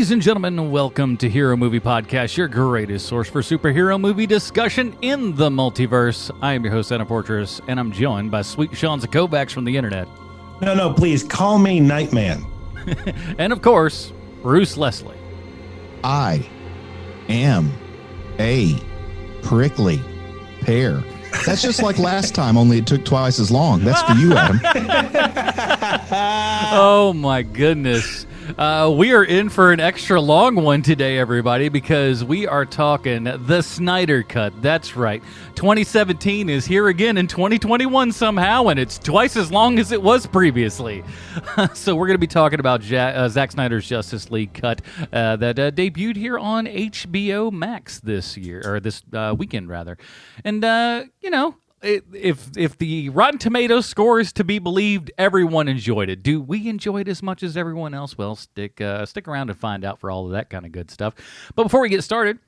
Ladies and gentlemen, welcome to Hero Movie Podcast, your greatest source for superhero movie discussion in the multiverse. I am your host, Anna Fortress, and I'm joined by sweet Sean Kovacs from the internet. No, please call me Nightman. And of course, Bruce Leslie. I am a prickly pear. That's just like last time, only it took twice as long. That's for you, Adam. Oh my goodness. We are in for an extra long one today, everybody, because we are talking the Snyder Cut. That's right. 2017 is here again in 2021 somehow, and it's twice as long as it was previously. So we're going to be talking about Zack Snyder's Justice League cut that debuted here on HBO Max this year, or this weekend, rather. And, if the Rotten Tomatoes score is to be believed, everyone enjoyed it. Do we enjoy it as much as everyone else? Well, stick around and find out for all of that kind of good stuff. But before we get started,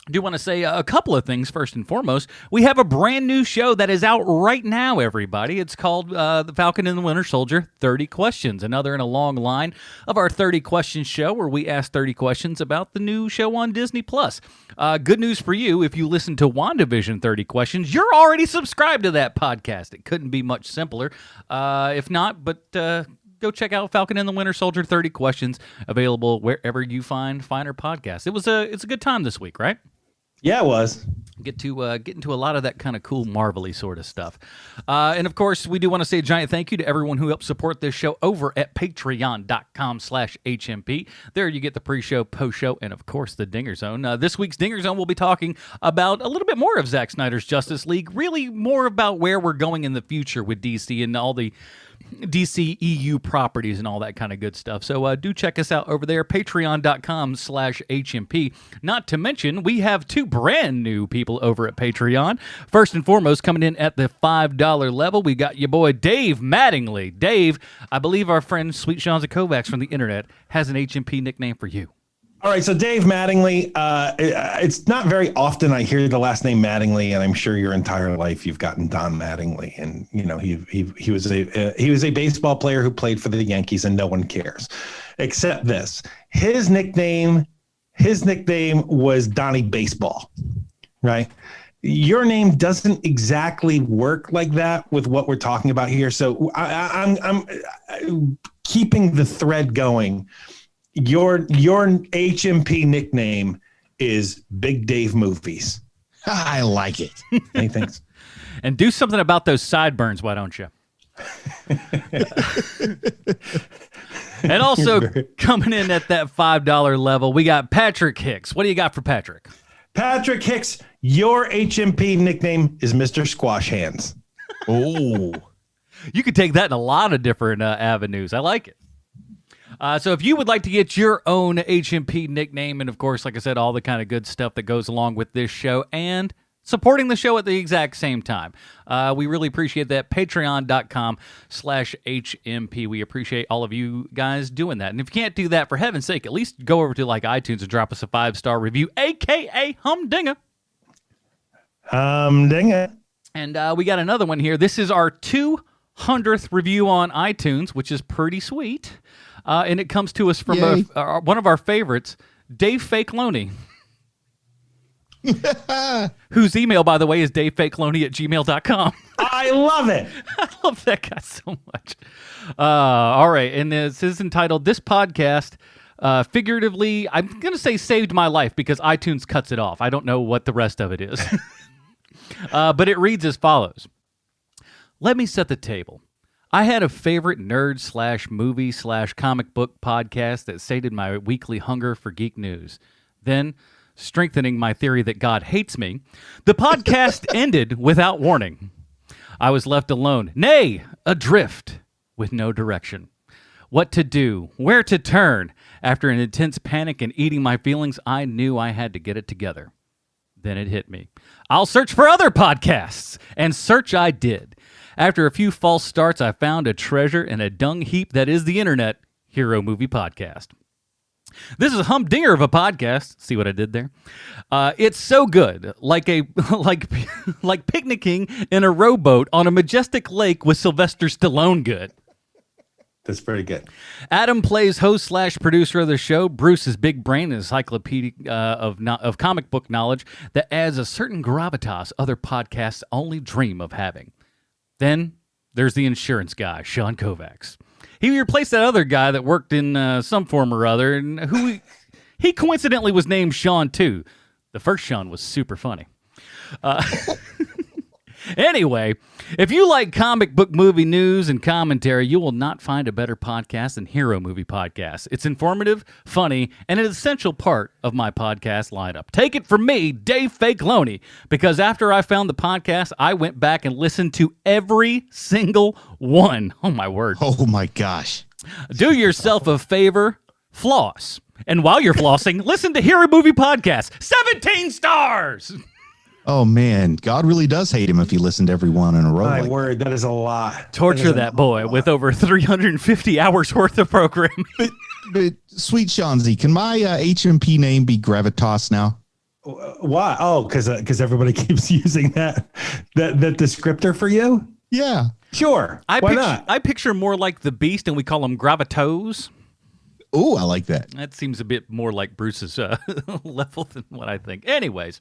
I do want to say a couple of things. First and foremost, we have a brand new show that is out right now, everybody. It's called The Falcon and the Winter Soldier 30 Questions, another in a long line of our 30 Questions show where we ask 30 questions about the new show on Disney+. Good news for you, if you listen to WandaVision 30 Questions, you're already subscribed to that podcast. It couldn't be much simpler. If not, but... go check out Falcon and the Winter Soldier 30 Questions, available wherever you find finer podcasts. It's a good time this week, right? Yeah, it was. Get into a lot of that kind of cool Marvel-y sort of stuff. And of course, we do want to say a giant thank you to everyone who helped support this show over at patreon.com/HMP. There you get the pre-show, post-show, and of course the Dinger Zone. This week's Dinger Zone, we'll be talking about a little bit more of Zack Snyder's Justice League, really more about where we're going in the future with DC and all the DC EU properties and all that kind of good stuff. So do check us out over there, patreon.com/HMP. Not to mention, we have two brand new people over at Patreon. First and foremost, coming in at the $5 level, we got your boy Dave Mattingly. Dave, I believe our friend Sweet Sean Kovacs from the internet has an HMP nickname for you. All right, so Dave Mattingly, it's not very often I hear the last name Mattingly, and I'm sure your entire life you've gotten Don Mattingly, and he was a baseball player who played for the Yankees, and no one cares, except this. His nickname was Donnie Baseball, right? Your name doesn't exactly work like that with what we're talking about here, so I'm keeping the thread going. Your HMP nickname is Big Dave Movies. I like it. Hey, thanks. And do something about those sideburns, why don't you? And also coming in at that $5 level, we got Patrick Hicks. What do you got for Patrick? Patrick Hicks, your HMP nickname is Mr. Squash Hands. Oh. You could take that in a lot of different avenues. I like it. So if you would like to get your own HMP nickname, and of course, like I said, all the kind of good stuff that goes along with this show and supporting the show at the exact same time, we really appreciate that. Patreon.com/HMP. We appreciate all of you guys doing that. And if you can't do that, for heaven's sake, at least go over to like iTunes and drop us a 5-star review, a.k.a. Humdinger. Humdinger. And we got another one here. This is our 200th review on iTunes, which is pretty sweet. And it comes to us from one of our favorites, Dave Fake Loney. Whose email, by the way, is davefakeloney@gmail.com. I love it. I love that guy so much. All right, and this is entitled, This Podcast, figuratively, I'm going to say saved my life because iTunes cuts it off. I don't know what the rest of it is. But it reads as follows. Let me set the table. I had a favorite nerd/movie/comic book podcast that sated my weekly hunger for geek news. Then, strengthening my theory that God hates me, the podcast ended without warning. I was left alone, nay, adrift, with no direction. What to do, where to turn. After an intense panic and eating my feelings, I knew I had to get it together. Then it hit me. I'll search for other podcasts, and search I did. After a few false starts, I found a treasure in a dung heap that is the internet, Hero Movie Podcast. This is a humdinger of a podcast. See what I did there? It's so good, like picnicking in a rowboat on a majestic lake with Sylvester Stallone good. That's pretty good. Adam plays host/producer of the show. Bruce is big brain, an encyclopedia of comic book knowledge that adds a certain gravitas other podcasts only dream of having. Then there's the insurance guy, Sean Kovacs. He replaced that other guy that worked in some form or other, and who he coincidentally was named Sean too. The first Sean was super funny. Anyway, if you like comic book movie news and commentary, you will not find a better podcast than Hero Movie Podcast. It's informative, funny, and an essential part of my podcast lineup. Take it from me, Dave Fake Loney, because after I found the podcast, I went back and listened to every single one. Oh, my word. Oh, my gosh. Do yourself a favor, floss. And while you're flossing, listen to Hero Movie Podcast. 17 stars! Oh, man. God really does hate him if he listened to every one in a row. My word, that is a lot. Torture that boy with over 350 hours worth of programming. But sweet Shanzi, can my HMP name be Gravitas now? Why? Oh, because everybody keeps using that descriptor for you? Yeah. Sure. Why not? I picture more like the Beast, and we call him Gravitos. Oh, I like that. That seems a bit more like Bruce's level than what I think. Anyways,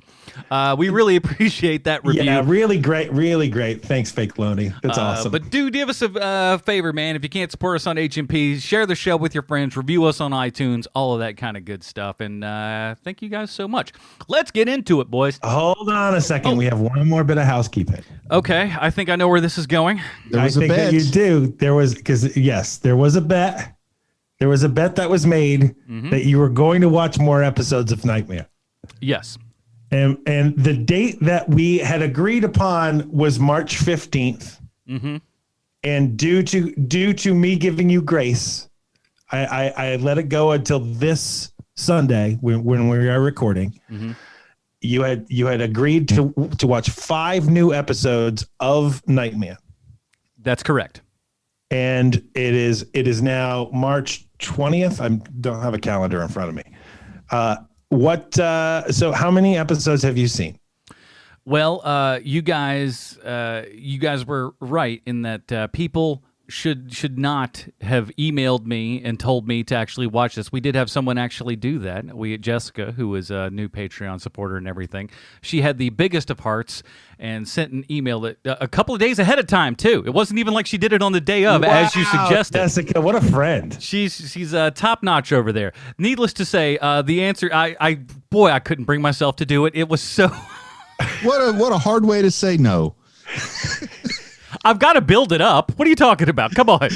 we really appreciate that review. Yeah, really great, really great. Thanks, Fake Loney. That's awesome. But do give us a favor, man. If you can't support us on HMP, share the show with your friends, review us on iTunes, all of that kind of good stuff. And thank you guys so much. Let's get into it, boys. Hold on a second. We have one more bit of housekeeping. Okay, I think I know where this is going. There was I a think bet. that you do. There was, because yes, there was a bet. There was a bet that was made that you were going to watch more episodes of Nightmare. Yes. And the date that we had agreed upon was March 15th. Mm-hmm. And due to me giving you grace, I let it go until this Sunday when we are recording. Mm-hmm. You had agreed to watch 5 new episodes of Nightmare. That's correct. And it is now March 20th. I don't have a calendar in front of me. So how many episodes have you seen? Well, you guys were right in that people should not have emailed me and told me to actually watch this. We did have someone actually do that. Jessica, who is a new Patreon supporter and everything, she had the biggest of hearts and sent an email that a couple of days ahead of time too. It wasn't even like she did it on the day of, as you suggested. Jessica, what a friend. She's top notch over there. Needless to say, the answer, I couldn't bring myself to do it. It was so. What a hard way to say no. I've got to build it up. What are you talking about? Come on.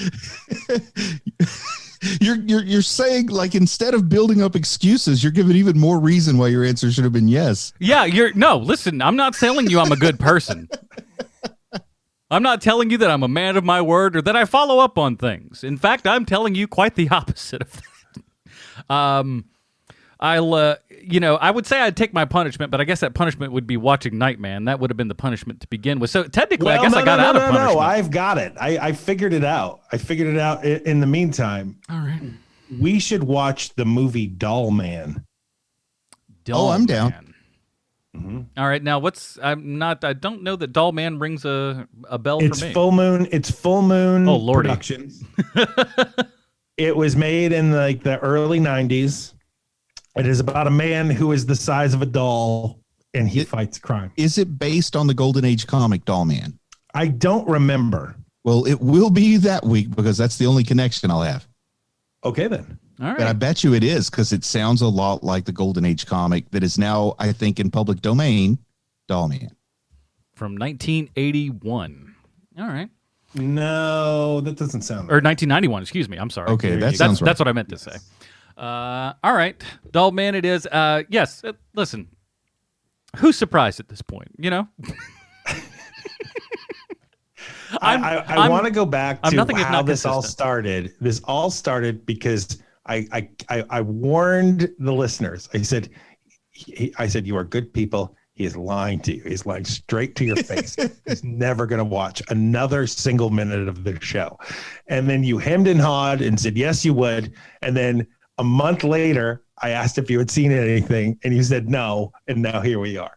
You're saying, like, instead of building up excuses, you're giving even more reason why your answer should have been yes. Yeah, listen, I'm not telling you I'm a good person. I'm not telling you that I'm a man of my word or that I follow up on things. In fact, I'm telling you quite the opposite of that. I would say I'd take my punishment, but I guess that punishment would be watching Nightman. That would have been the punishment to begin with. So technically, I guess I got out of punishment. No, I've got it. I figured it out. In the meantime. All right. We should watch the movie Doll Man. I'm down. Mm-hmm. All right. Now, I don't know that Doll Man rings a bell It's for me. It's Full Moon Oh, Lordy. Productions. It was made in the early 90s. It is about a man who is the size of a doll, and he fights crime. Is it based on the Golden Age comic Doll Man? I don't remember. Well, it will be that week because that's the only connection I'll have. Okay, then. All right. But I bet you it is because it sounds a lot like the Golden Age comic that is now, I think, in public domain, Doll Man. From 1981. All right. No, that doesn't sound Or 1991, excuse me. I'm sorry. Okay, that sounds right. That's what I meant to say. All right. Doll Man it is. Yes, listen. Who's surprised at this point, you know? I want to go back to how this all consistent. started. This all started because I warned the listeners. I said, you are good people. He is lying to you. He's lying straight to your face. He's never going to watch another single minute of the show. And then you hemmed and hawed and said, yes, you would. And then a month later, I asked if you had seen anything, and you said no. And now here we are.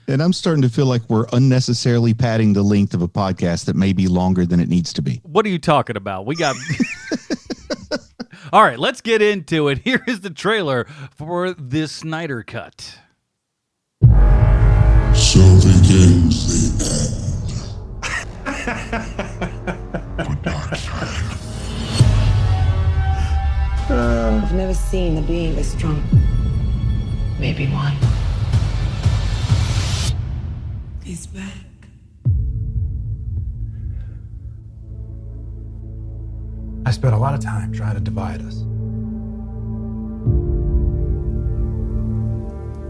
And I'm starting to feel like we're unnecessarily padding the length of a podcast that may be longer than it needs to be. What are you talking about? We got All right, let's get into it. Here is the trailer for this Snyder Cut. So begins the end for Darkseid. I've never seen a being this strong. Maybe one. He's back. I spent a lot of time trying to divide us.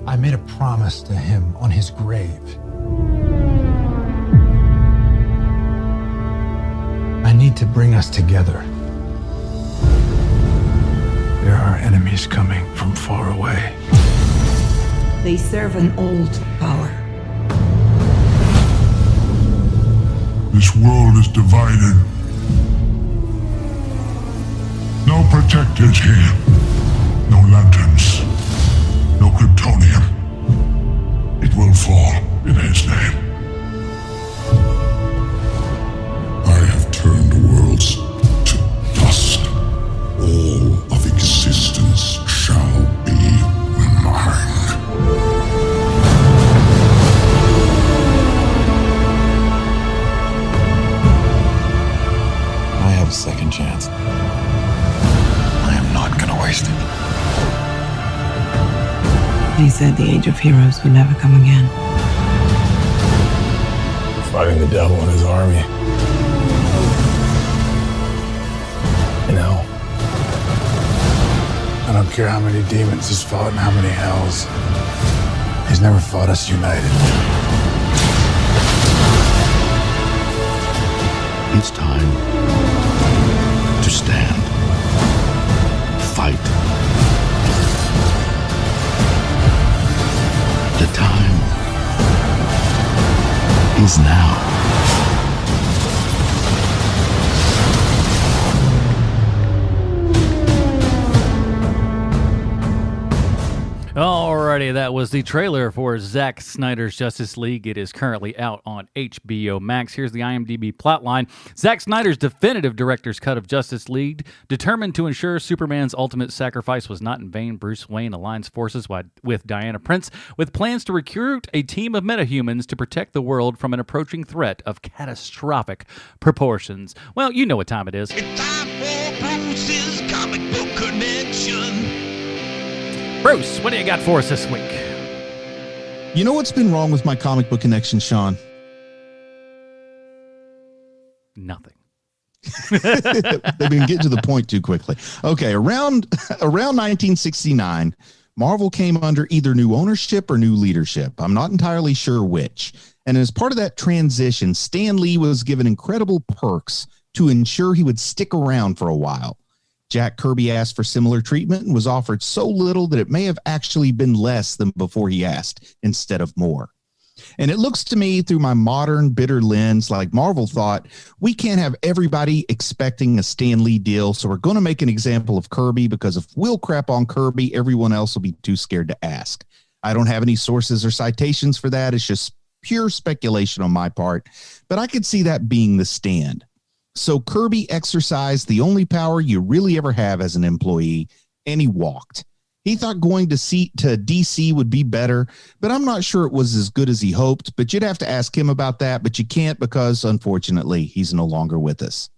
I made a promise to him on his grave. I need to bring us together. There are enemies coming from far away. They serve an old power. This world is divided. No protectors here. No lanterns. No Kryptonium. It will fall in his name. I have turned worlds to dust. All of existence shall be mine. I have a second chance. I am not gonna waste it. He said the age of heroes would never come again. We're fighting the devil and his army. You know, I don't care how many demons he's fought and how many hells. He's never fought us united. It's time to stand. Fight. The time is now. Alrighty, that was the trailer for Zack Snyder's Justice League. It is currently out on HBO Max. Here's the IMDb plotline. Zack Snyder's definitive director's cut of Justice League, determined to ensure Superman's ultimate sacrifice was not in vain, Bruce Wayne aligns forces with Diana Prince with plans to recruit a team of metahumans to protect the world from an approaching threat of catastrophic proportions. Well, you know what time it is. It's time for Bruce's Comic Book Connection. Bruce, what do you got for us this week? You know what's been wrong with my comic book connection, Sean? Nothing. They've been getting to the point too quickly. Okay, around 1969, Marvel came under either new ownership or new leadership. I'm not entirely sure which. And as part of that transition, Stan Lee was given incredible perks to ensure he would stick around for a while. Jack Kirby asked for similar treatment and was offered so little that it may have actually been less than before he asked instead of more. And it looks to me through my modern bitter lens like Marvel thought, we can't have everybody expecting a Stan Lee deal, so we're going to make an example of Kirby because if we'll crap on Kirby, everyone else will be too scared to ask. I don't have any sources or citations for that. It's just pure speculation on my part, but I could see that being the stand. So Kirby exercised the only power you really ever have as an employee, and he walked. He thought going to DC would be better, but I'm not sure it was as good as he hoped, but you'd have to ask him about that, but you can't because, unfortunately, he's no longer with us.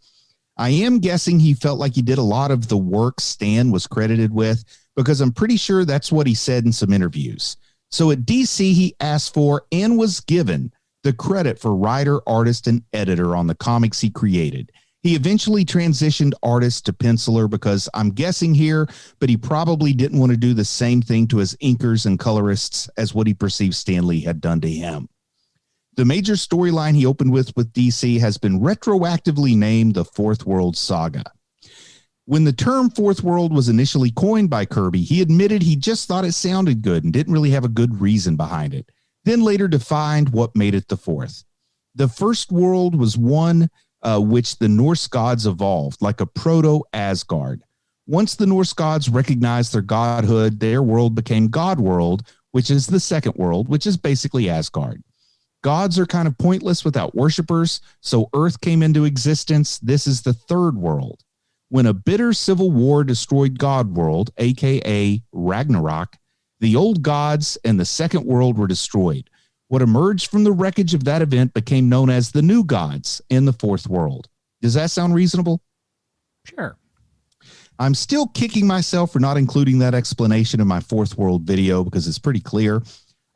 I am guessing he felt like he did a lot of the work Stan was credited with because I'm pretty sure that's what he said in some interviews. So at DC, he asked for and was given the credit for writer, artist, and editor on the comics he created. He eventually transitioned artist to penciler because I'm guessing here, but he probably didn't want to do the same thing to his inkers and colorists as what he perceived Stan Lee had done to him. The major storyline he opened with DC has been retroactively named the Fourth World Saga. When the term Fourth World was initially coined by Kirby, he admitted he just thought it sounded good and didn't really have a good reason behind it. Then later defined what made it the fourth. The first world was one which the Norse gods evolved, like a proto-Asgard. Once the Norse gods recognized their godhood, their world became God World, which is the second world, which is basically Asgard. Gods are kind of pointless without worshipers, so Earth came into existence. This is the third world. When a bitter civil war destroyed God World, aka Ragnarok, the old gods and the second world were destroyed. What emerged from the wreckage of that event became known as the new gods in the fourth world. Does that sound reasonable? Sure. I'm still kicking myself for not including that explanation in my fourth world video because it's pretty clear.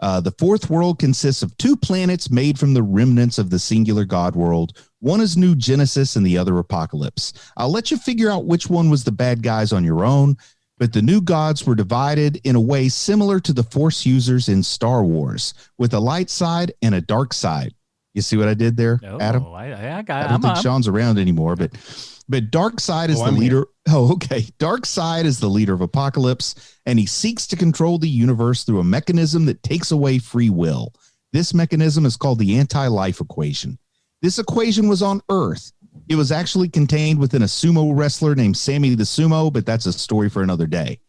The fourth world consists of two planets made from the remnants of the singular God world. One is New Genesis and the other Apocalypse. I'll let you figure out which one was the bad guys on your own, but the new gods were divided in a way similar to the Force users in Star Wars, with a light side and a dark side. You see what I did there, Adam? I don't think Sean's around anymore, but Dark Side is the leader. Oh, okay. Dark Side is the leader of Apocalypse, and he seeks to control the universe through a mechanism that takes away free will. This mechanism is called the anti-life equation. This equation was on Earth. It was actually contained within a sumo wrestler named Sammy the Sumo, but that's a story for another day.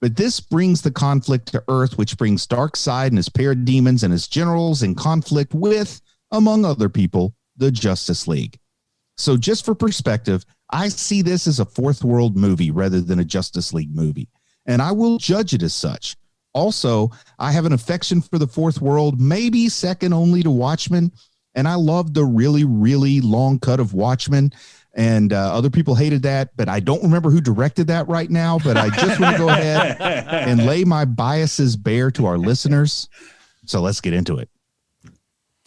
But this brings the conflict to Earth, which brings Dark Side and his parademons and his generals in conflict with, among other people, the Justice League. So just for perspective, I see this as a fourth world movie rather than a Justice League movie, and I will judge it as such. Also, I have an affection for the fourth world, maybe second only to Watchmen, and I love the really, really long cut of Watchmen, and other people hated that, but I don't remember who directed that right now, but I just want to go ahead and lay my biases bare to our listeners. So let's get into it.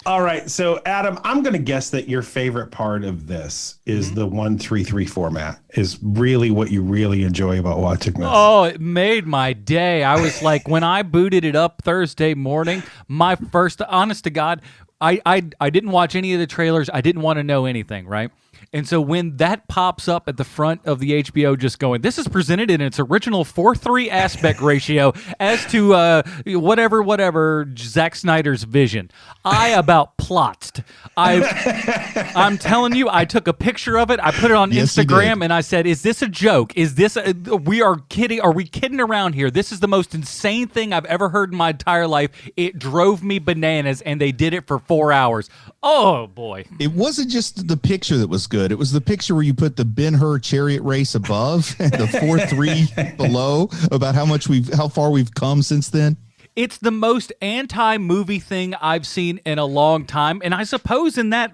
All right. So, Adam, I'm going to guess that your favorite part of this is the 1-3-3 format is really what you really enjoy about watching this. Oh, it made my day. I was like, when I booted it up Thursday morning, my first, honest to God, I didn't watch any of the trailers. I didn't want to know anything, right? And so when that pops up at the front of the HBO just going, this is presented in its original 4:3 aspect ratio as to whatever Zack Snyder's vision, I about plotzed. I'm telling you, I took a picture of it. I put it on Instagram and I said, is this a joke? Is this, we are kidding. Are we kidding around here? This is the most insane thing I've ever heard in my entire life. It drove me bananas and they did it for 4 hours. Oh boy. It wasn't just the picture that was good. It was the picture where you put the Ben-Hur chariot race above and the 4-3 below about how far we've come since then. It's the most anti-movie thing I've seen in a long time, and I suppose in that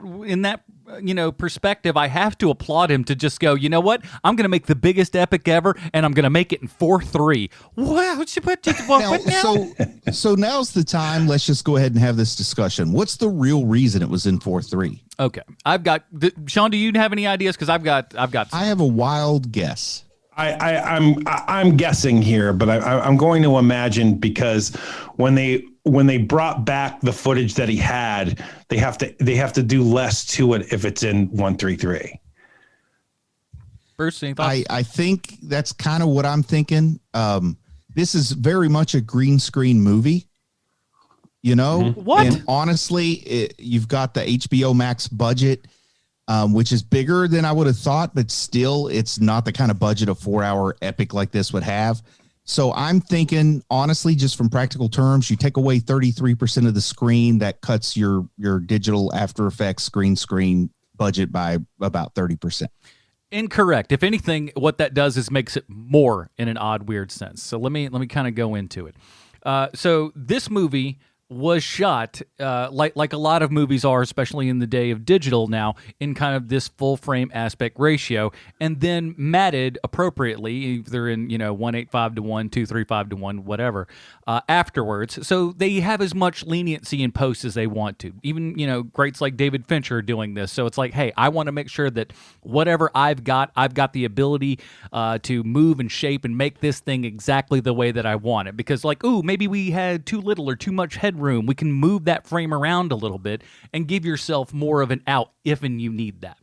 perspective, I have to applaud him to just go, you know what? I'm going to make the biggest epic ever, and I'm going to make it in 4:3. Wow! So now's the time. Let's just go ahead and have this discussion. What's the real reason it was in 4:3? Okay, I've got Sean. Do you have any ideas? Because I've got. I have a wild guess. I'm guessing here, but I'm going to imagine because when they brought back the footage that he had, they have to do less to it if it's in 1-3-3. Bruce, any thoughts? I think that's kind of what I'm thinking. This is very much a green screen movie. You know, What? And honestly, you've got the HBO Max budget, which is bigger than I would have thought, but still, it's not the kind of budget a 4-hour epic like this would have. So I'm thinking, honestly, just from practical terms, you take away 33% of the screen, that cuts your digital After Effects green screen budget by about 30%. Incorrect. If anything, what that does is makes it more in an odd, weird sense. So let me kind of go into it. So this movie was shot like a lot of movies are, especially in the day of digital now, in kind of this full frame aspect ratio, and then matted appropriately, either in 1.85 to 1, 2.35 to 1, whatever, afterwards. So they have as much leniency in post as they want to. Even greats like David Fincher are doing this. So it's like, hey, I want to make sure that whatever I've got the ability to move and shape and make this thing exactly the way that I want it. Because maybe we had too little or too much headroom. We can move that frame around a little bit and give yourself more of an out if and you need that.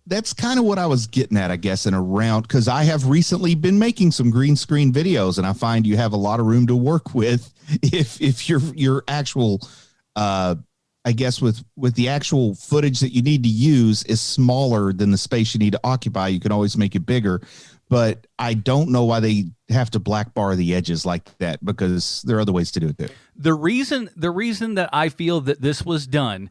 That's kind of what I was getting at, I guess, in a round, because I have recently been making some green screen videos, and I find you have a lot of room to work with if your actual, I guess, with the actual footage that you need to use is smaller than the space you need to occupy. You can always make it bigger. But I don't know why they have to black bar the edges like that, because there are other ways to do it there. The reason that I feel that this was done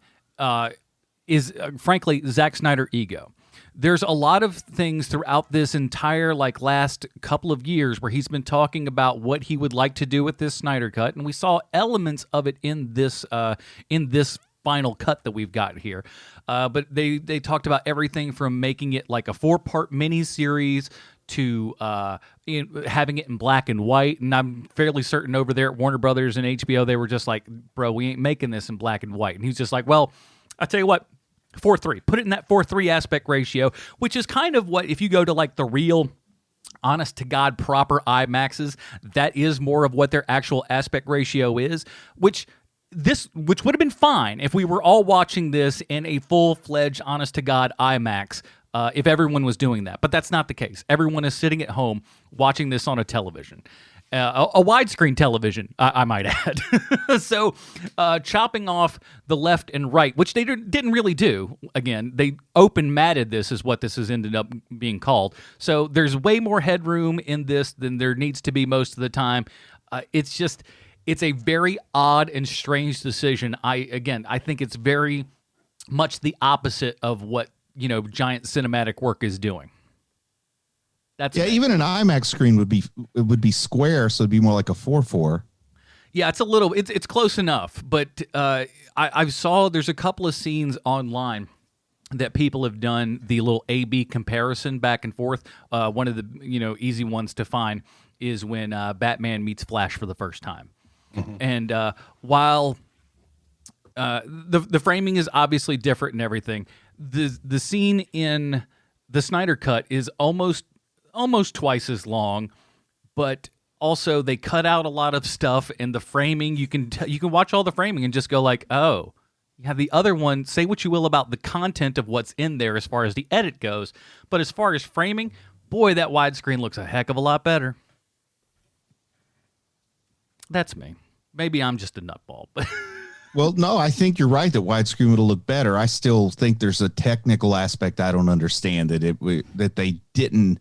is, frankly, Zack Snyder ego. there's a lot of things throughout this entire last couple of years where he's been talking about what he would like to do with this Snyder Cut, and we saw elements of it in this final cut that we've got here. But they talked about everything from making it like a 4-part miniseries to having it in black and white. And I'm fairly certain over there at Warner Brothers and HBO, they were just like, bro, we ain't making this in black and white. And he's just like, well, I'll tell you what, 4:3. Put it in that 4:3 aspect ratio, which is kind of what, if you go to the real honest to God proper IMAXs, that is more of what their actual aspect ratio is, which would have been fine if we were all watching this in a full-fledged honest to God IMAX, if everyone was doing that. But that's not the case. Everyone is sitting at home watching this on a television. A widescreen television, I might add. So chopping off the left and right, which they didn't really do. Again, they open matted this is what this has ended up being called. So there's way more headroom in this than there needs to be most of the time. It's a very odd and strange decision. I think it's very much the opposite of what, giant cinematic work is doing. Even an IMAX screen would be square, so it'd be more like a 4:4. Yeah, it's close enough, but I saw there's a couple of scenes online that people have done the little A/B comparison back and forth. One of the easy ones to find is when Batman meets Flash for the first time. Mm-hmm. And while the framing is obviously different and everything, the scene in the Snyder Cut is almost twice as long, but also they cut out a lot of stuff, and the framing you can watch all the framing and just go like, oh, yeah. The other one, say what you will about the content of what's in there as far as the edit goes, but as far as framing, boy, that widescreen looks a heck of a lot better. That's me. Maybe I'm just a nutball, but. Well, no, I think you're right that widescreen would look better. I still think there's a technical aspect I don't understand that they didn't.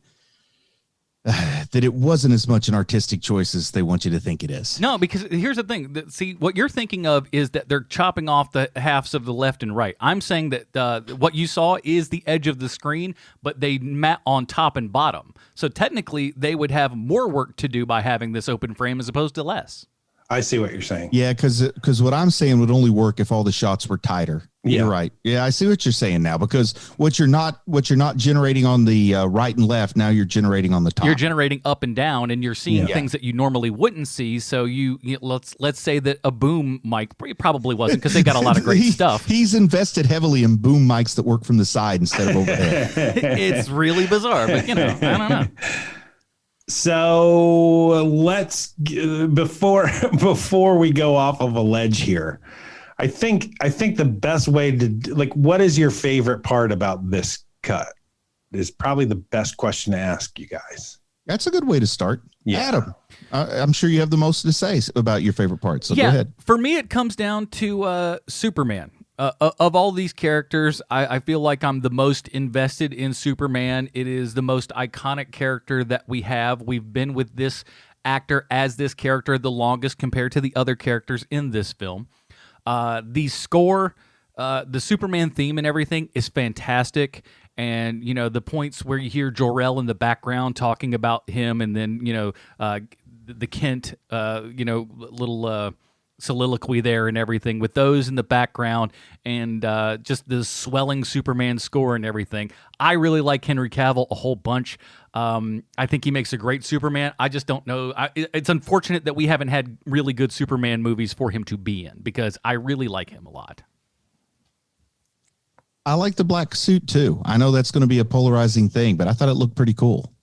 That it wasn't as much an artistic choice as they want you to think it is. No, because here's the thing. See, what you're thinking of is that they're chopping off the halves of the left and right. I'm saying that what you saw is the edge of the screen, but they mat on top and bottom. So technically, they would have more work to do by having this open frame as opposed to less. I see what you're saying. Yeah, because what I'm saying would only work if all the shots were tighter. Yeah. You're right. Yeah, I see what you're saying now, because what you're not generating on the right and left, now you're generating on the top. You're generating up and down, and you're seeing things that you normally wouldn't see. So let's say that a boom mic probably wasn't, because they got a lot of great stuff. He's invested heavily in boom mics that work from the side instead of overhead. It's really bizarre, but I don't know. So let's before we go off of a ledge here, I think the best way to what is your favorite part about this cut is probably the best question to ask you guys. That's a good way to start. Yeah. Adam, I'm sure you have the most to say about your favorite parts. So go ahead. For me, it comes down to Superman. Of all these characters, I feel like I'm the most invested in Superman. It is the most iconic character that we have. We've been with this actor as this character the longest compared to the other characters in this film. The score, the Superman theme and everything is fantastic. And, the points where you hear Jor-El in the background talking about him, and then, the Kent, little soliloquy there and everything, with those in the background, and just the swelling Superman score and everything. I really like Henry Cavill a whole bunch. I think he makes a great Superman. I just don't know. It's unfortunate that we haven't had really good Superman movies for him to be in, because I really like him a lot. I like the black suit too. I know that's going to be a polarizing thing, but I thought it looked pretty cool.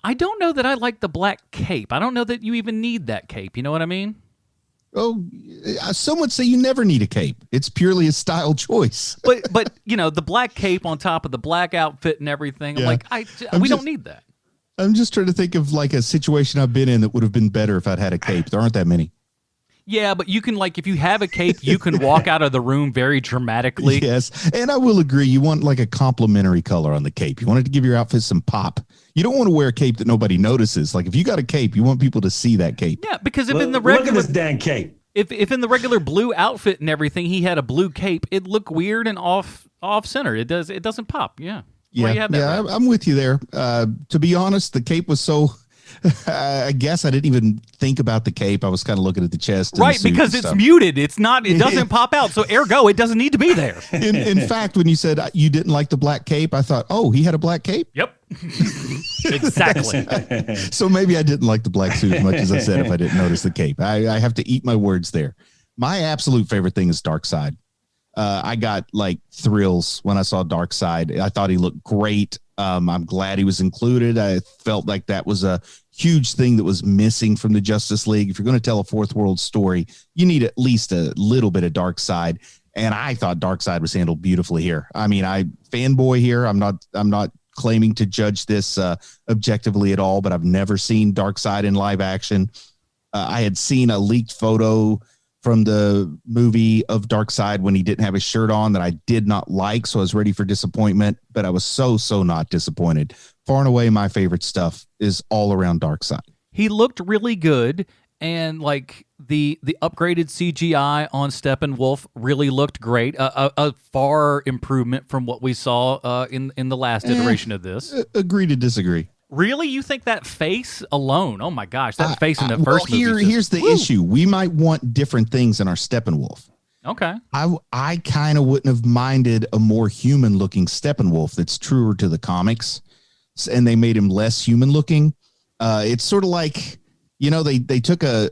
I don't know that I like the black cape. I don't know that you even need that cape. You know what I mean? Oh, some would say you never need a cape. It's purely a style choice. but the black cape on top of the black outfit and everything. Yeah. We don't need that. I'm just trying to think of a situation I've been in that would have been better if I'd had a cape. There aren't that many. Yeah, but you can, if you have a cape, you can walk out of the room very dramatically. Yes, and I will agree. You want a complementary color on the cape. You want it to give your outfit some pop. You don't want to wear a cape that nobody notices. If you got a cape, you want people to see that cape. Yeah, because if in the regular... Look at this dang cape. If in the regular blue outfit and everything, he had a blue cape, it'd look weird and off center. It doesn't pop, yeah. Yeah, you have that right. I'm with you there. To be honest, the cape was so. I guess I didn't even think about the cape. I was kind of looking at the chest, right? Because it's muted. It's not. It doesn't pop out. So ergo, it doesn't need to be there. In fact, when you said you didn't like the black cape, I thought, oh, he had a black cape. Yep. Exactly. So maybe I didn't like the black suit as much as I said if I didn't notice the cape. I have to eat my words there. My absolute favorite thing is Darkseid. I got like thrills when I saw Darkseid. I thought he looked great. I'm glad he was included. I felt like that was a huge thing that was missing from the Justice League. If you're going to tell a fourth world story, you need at least a little bit of Darkseid. And I thought Darkseid was handled beautifully here. I mean, I fanboy here. I'm not claiming to judge this objectively at all, but I've never seen Darkseid in live action. I had seen a leaked photo from the movie of Darkseid when he didn't have his shirt on that I did not like, so I was ready for disappointment, but I was so not disappointed. Far and away, my favorite stuff is all around Darkseid. He looked really good, and like the upgraded CGI on Steppenwolf really looked great. A far improvement from what we saw in the last iteration of this. Agree to disagree. Really? You think that face alone? Oh my gosh, that face in the first movie. Here's the issue. We might want different things in our Steppenwolf. Okay. I kind of wouldn't have minded a more human looking Steppenwolf that's truer to the comics, and they made him less human looking. It's sort of like, they took a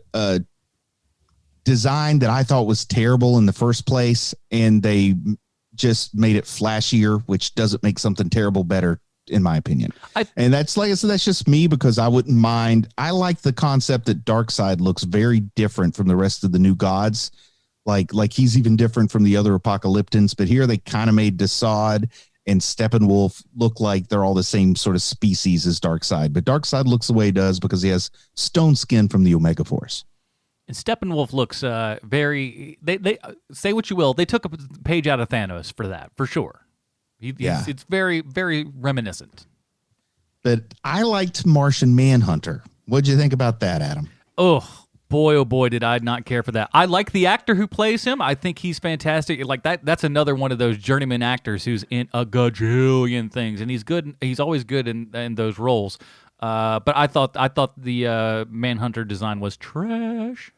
design that I thought was terrible in the first place, and they just made it flashier, which doesn't make something terrible better, in my opinion. And that's, like I said, that's just me, because I wouldn't mind. I like the concept that Darkseid looks very different from the rest of the new gods. Like he's even different from the other Apocalyptans, but here they kind of made Desaad and Steppenwolf look like they're all the same sort of species as Darkseid. But Darkseid looks the way he does because he has stone skin from the Omega Force. And Steppenwolf looks very. They say what you will. They took a page out of Thanos for that, for sure. It's very, very reminiscent. But I liked Martian Manhunter. What'd you think about that, Adam? Oh boy, did I not care for that. I like the actor who plays him. I think he's fantastic. Like that's another one of those journeyman actors who's in a gajillion things, and he's good. He's always good in those roles. But I thought the Manhunter design was trash.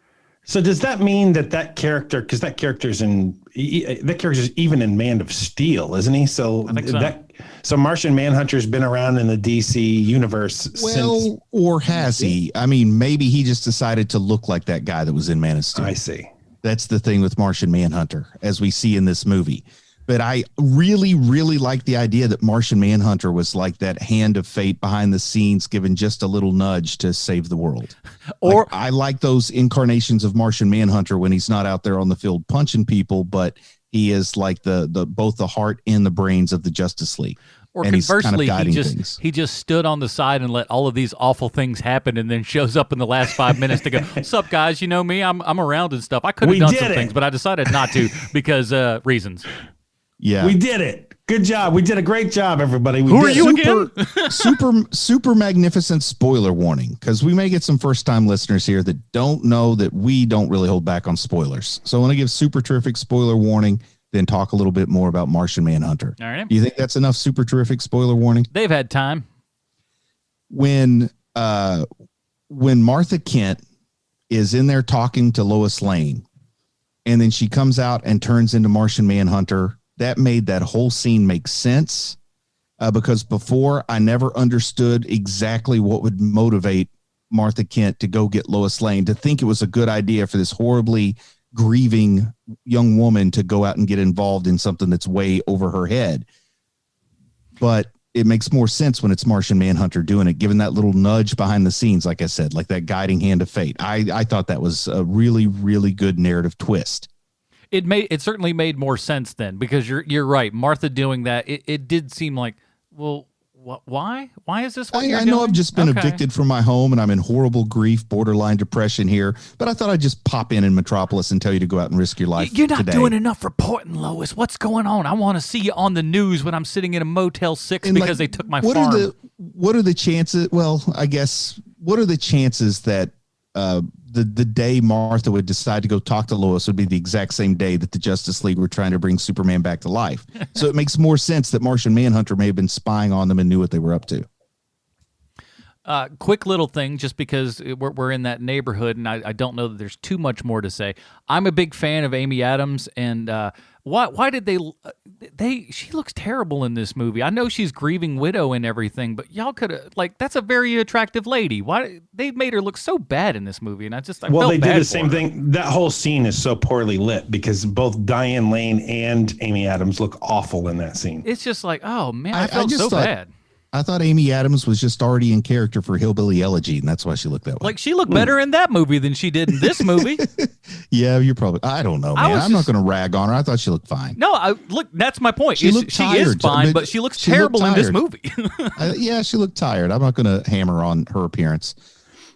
So does that mean that character, because that character's even in Man of Steel, isn't he? So I think so. So Martian Manhunter's been around in the DC universe since. Or has he? I mean, maybe he just decided to look like that guy that was in Man of Steel. I see. That's the thing with Martian Manhunter, as we see in this movie. But I really, really like the idea that Martian Manhunter was like that hand of fate behind the scenes, given just a little nudge to save the world. Or I like those incarnations of Martian Manhunter when he's not out there on the field punching people, but he is like the both the heart and the brains of the Justice League. Or conversely, he just stood on the side and let all of these awful things happen, and then shows up in the last 5 minutes to go, "What's up, guys? You know me, I'm around and stuff. I could have done some things, but I decided not to because reasons." Yeah, we did it. Good job. We did a great job, everybody. Who are you again? super magnificent spoiler warning, because we may get some first time listeners here that don't know that we don't really hold back on spoilers. So I want to give super terrific spoiler warning, then talk a little bit more about Martian Manhunter. All right. Do you think that's enough super terrific spoiler warning? They've had time. When Martha Kent is in there talking to Lois Lane, and then she comes out and turns into Martian Manhunter, that made that whole scene make sense, because before I never understood exactly what would motivate Martha Kent to go get Lois Lane, to think it was a good idea for this horribly grieving young woman to go out and get involved in something that's way over her head. But it makes more sense when it's Martian Manhunter doing it, given that little nudge behind the scenes, like I said, like that guiding hand of fate. I thought that was a really, really good narrative twist. It certainly made more sense then, because you're right. Martha doing that, it did seem like, well, why is this what you're doing? I know I've just been evicted from my home and I'm in horrible grief, borderline depression here, but I thought I'd just pop in Metropolis and tell you to go out and risk your life. You're not doing enough reporting, Lois. What's going on? I want to see you on the news when I'm sitting in a Motel 6 because they took my farm. What are the chances? Well, I guess, what are the chances that the day Martha would decide to go talk to Lois would be the exact same day that the Justice League were trying to bring Superman back to life. So it makes more sense that Martian Manhunter may have been spying on them and knew what they were up to. Quick little thing, just because we're in that neighborhood, and I don't know that there's too much more to say. I'm a big fan of Amy Adams, and why did she looks terrible in this movie. I know she's grieving widow and everything, but y'all could have, that's a very attractive lady. Why they made her look so bad in this movie? And I felt they bad did the for same her. thing. That whole scene is so poorly lit because both Diane Lane and Amy Adams look awful in that scene. It's just like, oh man, I felt just so thought- bad. I thought Amy Adams was just already in character for Hillbilly Elegy, and that's why she looked that way. Like, she looked better in that movie than she did in this movie. Yeah, you're probably. I don't know, man. I'm not going to rag on her. I thought she looked fine. No, look, that's my point. She looked She tired, is fine, but she looks she looked terrible in this tired. movie. Yeah, she looked tired. I'm not going to hammer on her appearance.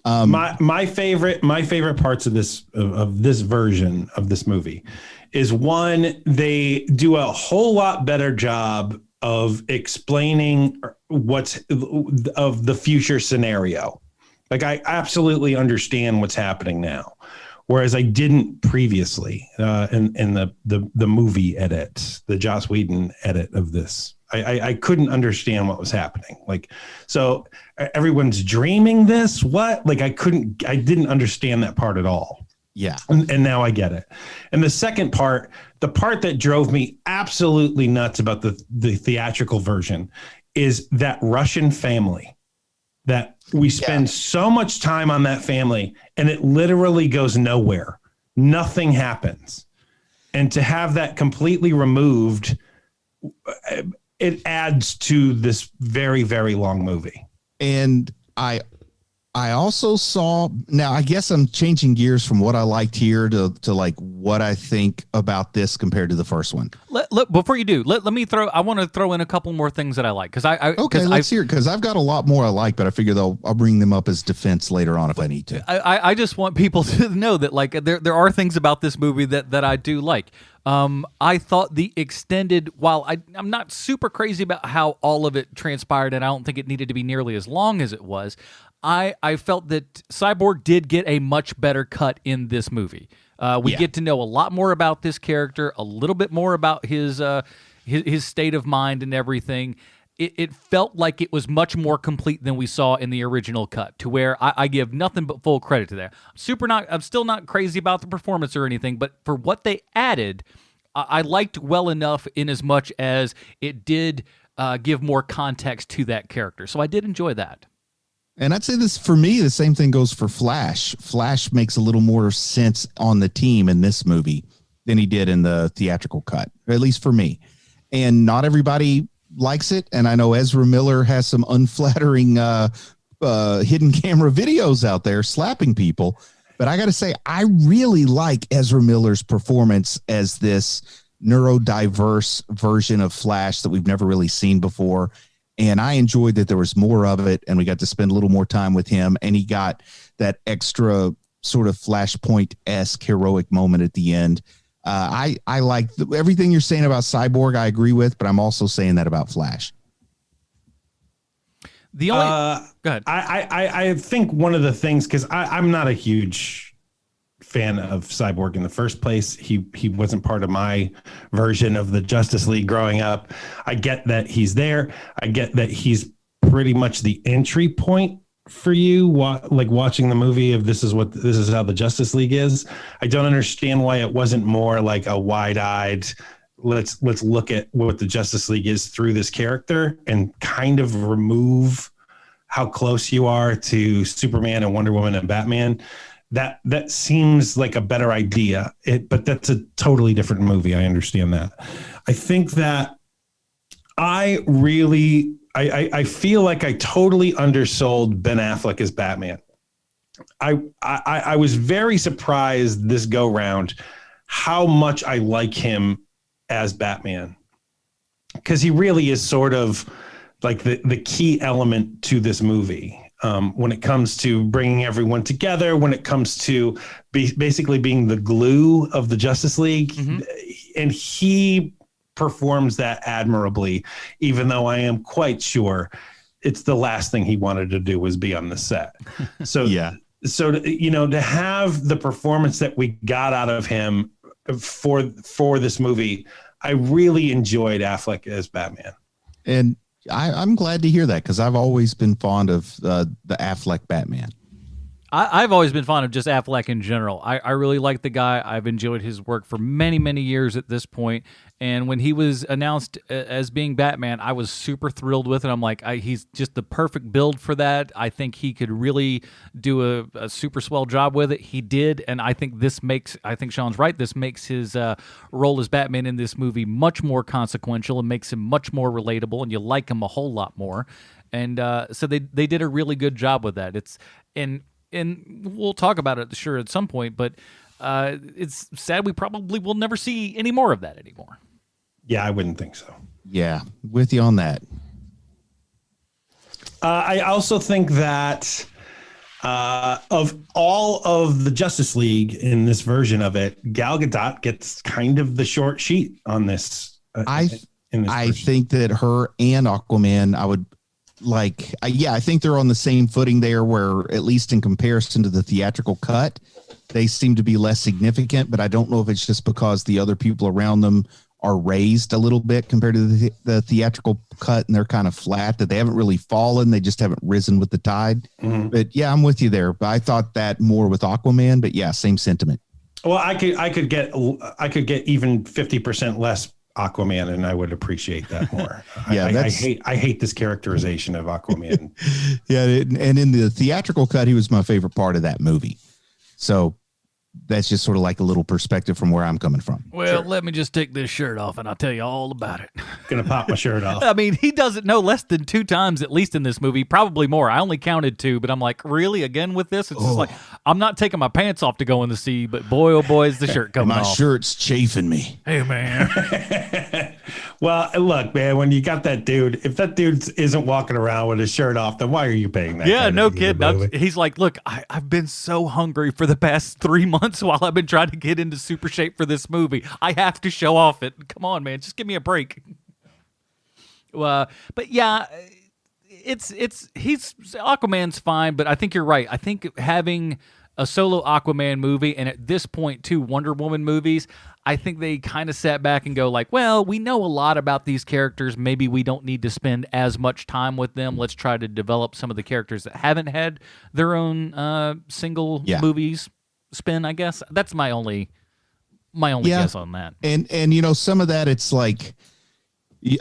My favorite parts of this version of this movie is, one, they do a whole lot better job of explaining what's of the future scenario. Like, I absolutely understand what's happening now, whereas I didn't previously in the movie edit, the Joss Whedon edit of this. I couldn't understand what was happening. Like, so everyone's dreaming this. What? Like, I didn't understand that part at all. Yeah. And now I get it. And the second part, the part that drove me absolutely nuts about the theatrical version, is that Russian family, that we spend so much time on that family and it literally goes nowhere. Nothing happens. And to have that completely removed, it adds to this very, very long movie. And I also saw, now I guess I'm changing gears from what I liked here to like what I think about this compared to the first one. Before you do, let me I want to throw in a couple more things that I like. Let's hear it, because I've got a lot more I like, but I figure I'll bring them up as defense later on if I need to. I just want people to know that there are things about this movie that I do like. I thought the extended, while I'm not super crazy about how all of it transpired, and I don't think it needed to be nearly as long as it was, I felt that Cyborg did get a much better cut in this movie. We get to know a lot more about this character, a little bit more about his state of mind and everything. It felt like it was much more complete than we saw in the original cut, to where I give nothing but full credit to that. I'm still not crazy about the performance or anything, but for what they added, I liked well enough, in as much as it did give more context to that character. So I did enjoy that. And I'd say this, for me, the same thing goes for Flash. Flash makes a little more sense on the team in this movie than he did in the theatrical cut, at least for me. And not everybody likes it. And I know Ezra Miller has some unflattering hidden camera videos out there slapping people. But I got to say, I really like Ezra Miller's performance as this neurodiverse version of Flash that we've never really seen before. And I enjoyed that there was more of it, and we got to spend a little more time with him. And he got that extra sort of Flashpoint-esque heroic moment at the end. I like everything you're saying about Cyborg. I agree with, but I'm also saying that about Flash. The only go ahead. I think one of the things, because I'm not a huge fan of Cyborg in the first place. He wasn't part of my version of the Justice League growing up. I get that he's there. I get that he's pretty much the entry point for you, like watching the movie of this is how the Justice League is. I don't understand why it wasn't more like a wide-eyed, let's look at what the Justice League is through this character, and kind of remove how close you are to Superman and Wonder Woman and Batman. That seems like a better idea. But that's a totally different movie. I understand that. I think that I feel like I totally undersold Ben Affleck as Batman. I was very surprised this go round how much I like him as Batman, because he really is sort of like the key element to this movie. When it comes to bringing everyone together, when it comes to basically being the glue of the Justice League. Mm-hmm. And he performs that admirably, even though I am quite sure it's the last thing he wanted to do was be on the set. So yeah. So to have the performance that we got out of him for this movie, I really enjoyed Affleck as Batman. And I'm glad to hear that, because I've always been fond of the Affleck Batman. I've always been fond of just Affleck in general. I really like the guy. I've enjoyed his work for many, many years at this point. And when he was announced as being Batman, I was super thrilled with it. I'm like, he's just the perfect build for that. I think he could really do a super swell job with it. He did, and I think I think Sean's right, this makes his role as Batman in this movie much more consequential and makes him much more relatable, and you like him a whole lot more. And so they did a really good job with that. And we'll talk about it, sure, at some point, but it's sad we probably will never see any more of that anymore. Yeah, I wouldn't think so. Yeah, with you on that. I also think that of all of the Justice League in this version of it, Gal Gadot gets kind of the short sheet on this. I think that her and Aquaman, I think they're on the same footing there, where at least in comparison to the theatrical cut, they seem to be less significant, but I don't know if it's just because the other people around them are raised a little bit compared to the theatrical cut, and they're kind of flat, that they haven't really fallen. They just haven't risen with the tide. Mm-hmm. But yeah, I'm with you there. But I thought that more with Aquaman, but yeah, same sentiment. Well, I could get even 50% less Aquaman, and I would appreciate that more. Yeah, I hate this characterization of Aquaman. Yeah, and in the theatrical cut, he was my favorite part of that movie. So that's just sort of like a little perspective from where I'm coming from. Well, Let me just take this shirt off and I'll tell you all about it. Gonna pop my shirt off. I mean, he does it no less than 2 times, at least in this movie, probably more. I only counted 2, but I'm like, really? Again with this? It's just like, I'm not taking my pants off to go in the sea, but boy, oh boy, is the shirt coming off. My shirt's chafing me. Hey, man. Well, look, man, when you got that dude, if that dude isn't walking around with his shirt off, then why are you paying that? Yeah, no kidding. He's like, look, I've been so hungry for the past 3 months while I've been trying to get into super shape for this movie. I have to show off it. Come on, man, just give me a break. But yeah, he's Aquaman's fine, but I think you're right. I think having a solo Aquaman movie, and at this point, 2 Wonder Woman movies, I think they kind of sat back and go like, well, we know a lot about these characters. Maybe we don't need to spend as much time with them. Let's try to develop some of the characters that haven't had their own single movies spin, I guess. That's my only guess on that. And some of that, it's like,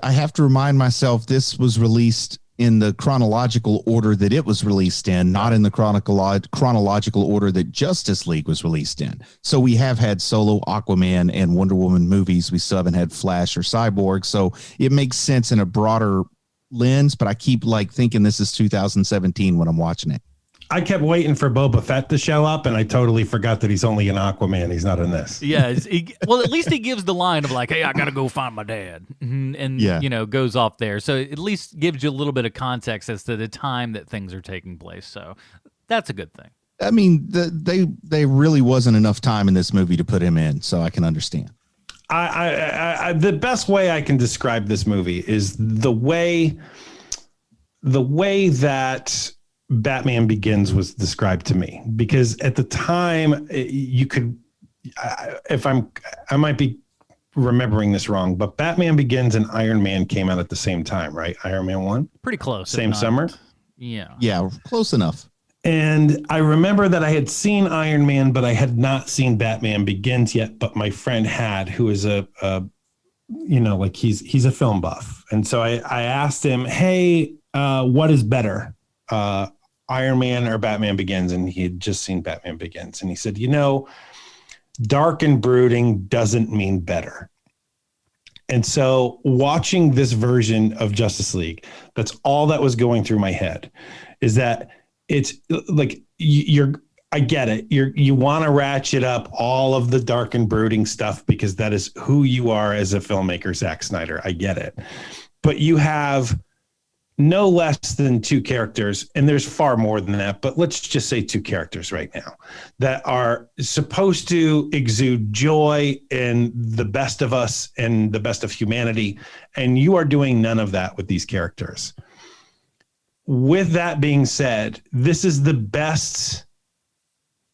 I have to remind myself this was released in the chronological order that it was released in, not in the chronological order that Justice League was released in. So we have had solo Aquaman and Wonder Woman movies. We still haven't had Flash or Cyborg. So it makes sense in a broader lens, but I keep thinking this is 2017 when I'm watching it. I kept waiting for Boba Fett to show up, and I totally forgot that he's only in Aquaman. He's not in this. Yeah, well, at least he gives the line of like, "Hey, I gotta go find my dad," and goes off there. So at least gives you a little bit of context as to the time that things are taking place. So that's a good thing. I mean, they really wasn't enough time in this movie to put him in, so I can understand. I the best way I can describe this movie is the way that Batman Begins was described to me, because at the time you could, I might be remembering this wrong, but Batman Begins and Iron Man came out at the same time, right? Iron Man 1? Pretty close. Same summer? Yeah. Yeah, close enough. And I remember that I had seen Iron Man, but I had not seen Batman Begins yet, but my friend had, who is he's a film buff. And so I asked him, hey, what is better? Iron Man or Batman Begins? And he had just seen Batman Begins. And he said, dark and brooding doesn't mean better. And so watching this version of Justice League, that's all that was going through my head, is that it's like, I get it. You want to ratchet up all of the dark and brooding stuff because that is who you are as a filmmaker, Zack Snyder. I get it. But you have no less than 2 characters, and there's far more than that, but let's just say 2 characters right now that are supposed to exude joy in the best of us and the best of humanity, and you are doing none of that with these characters. With that being said, this is the best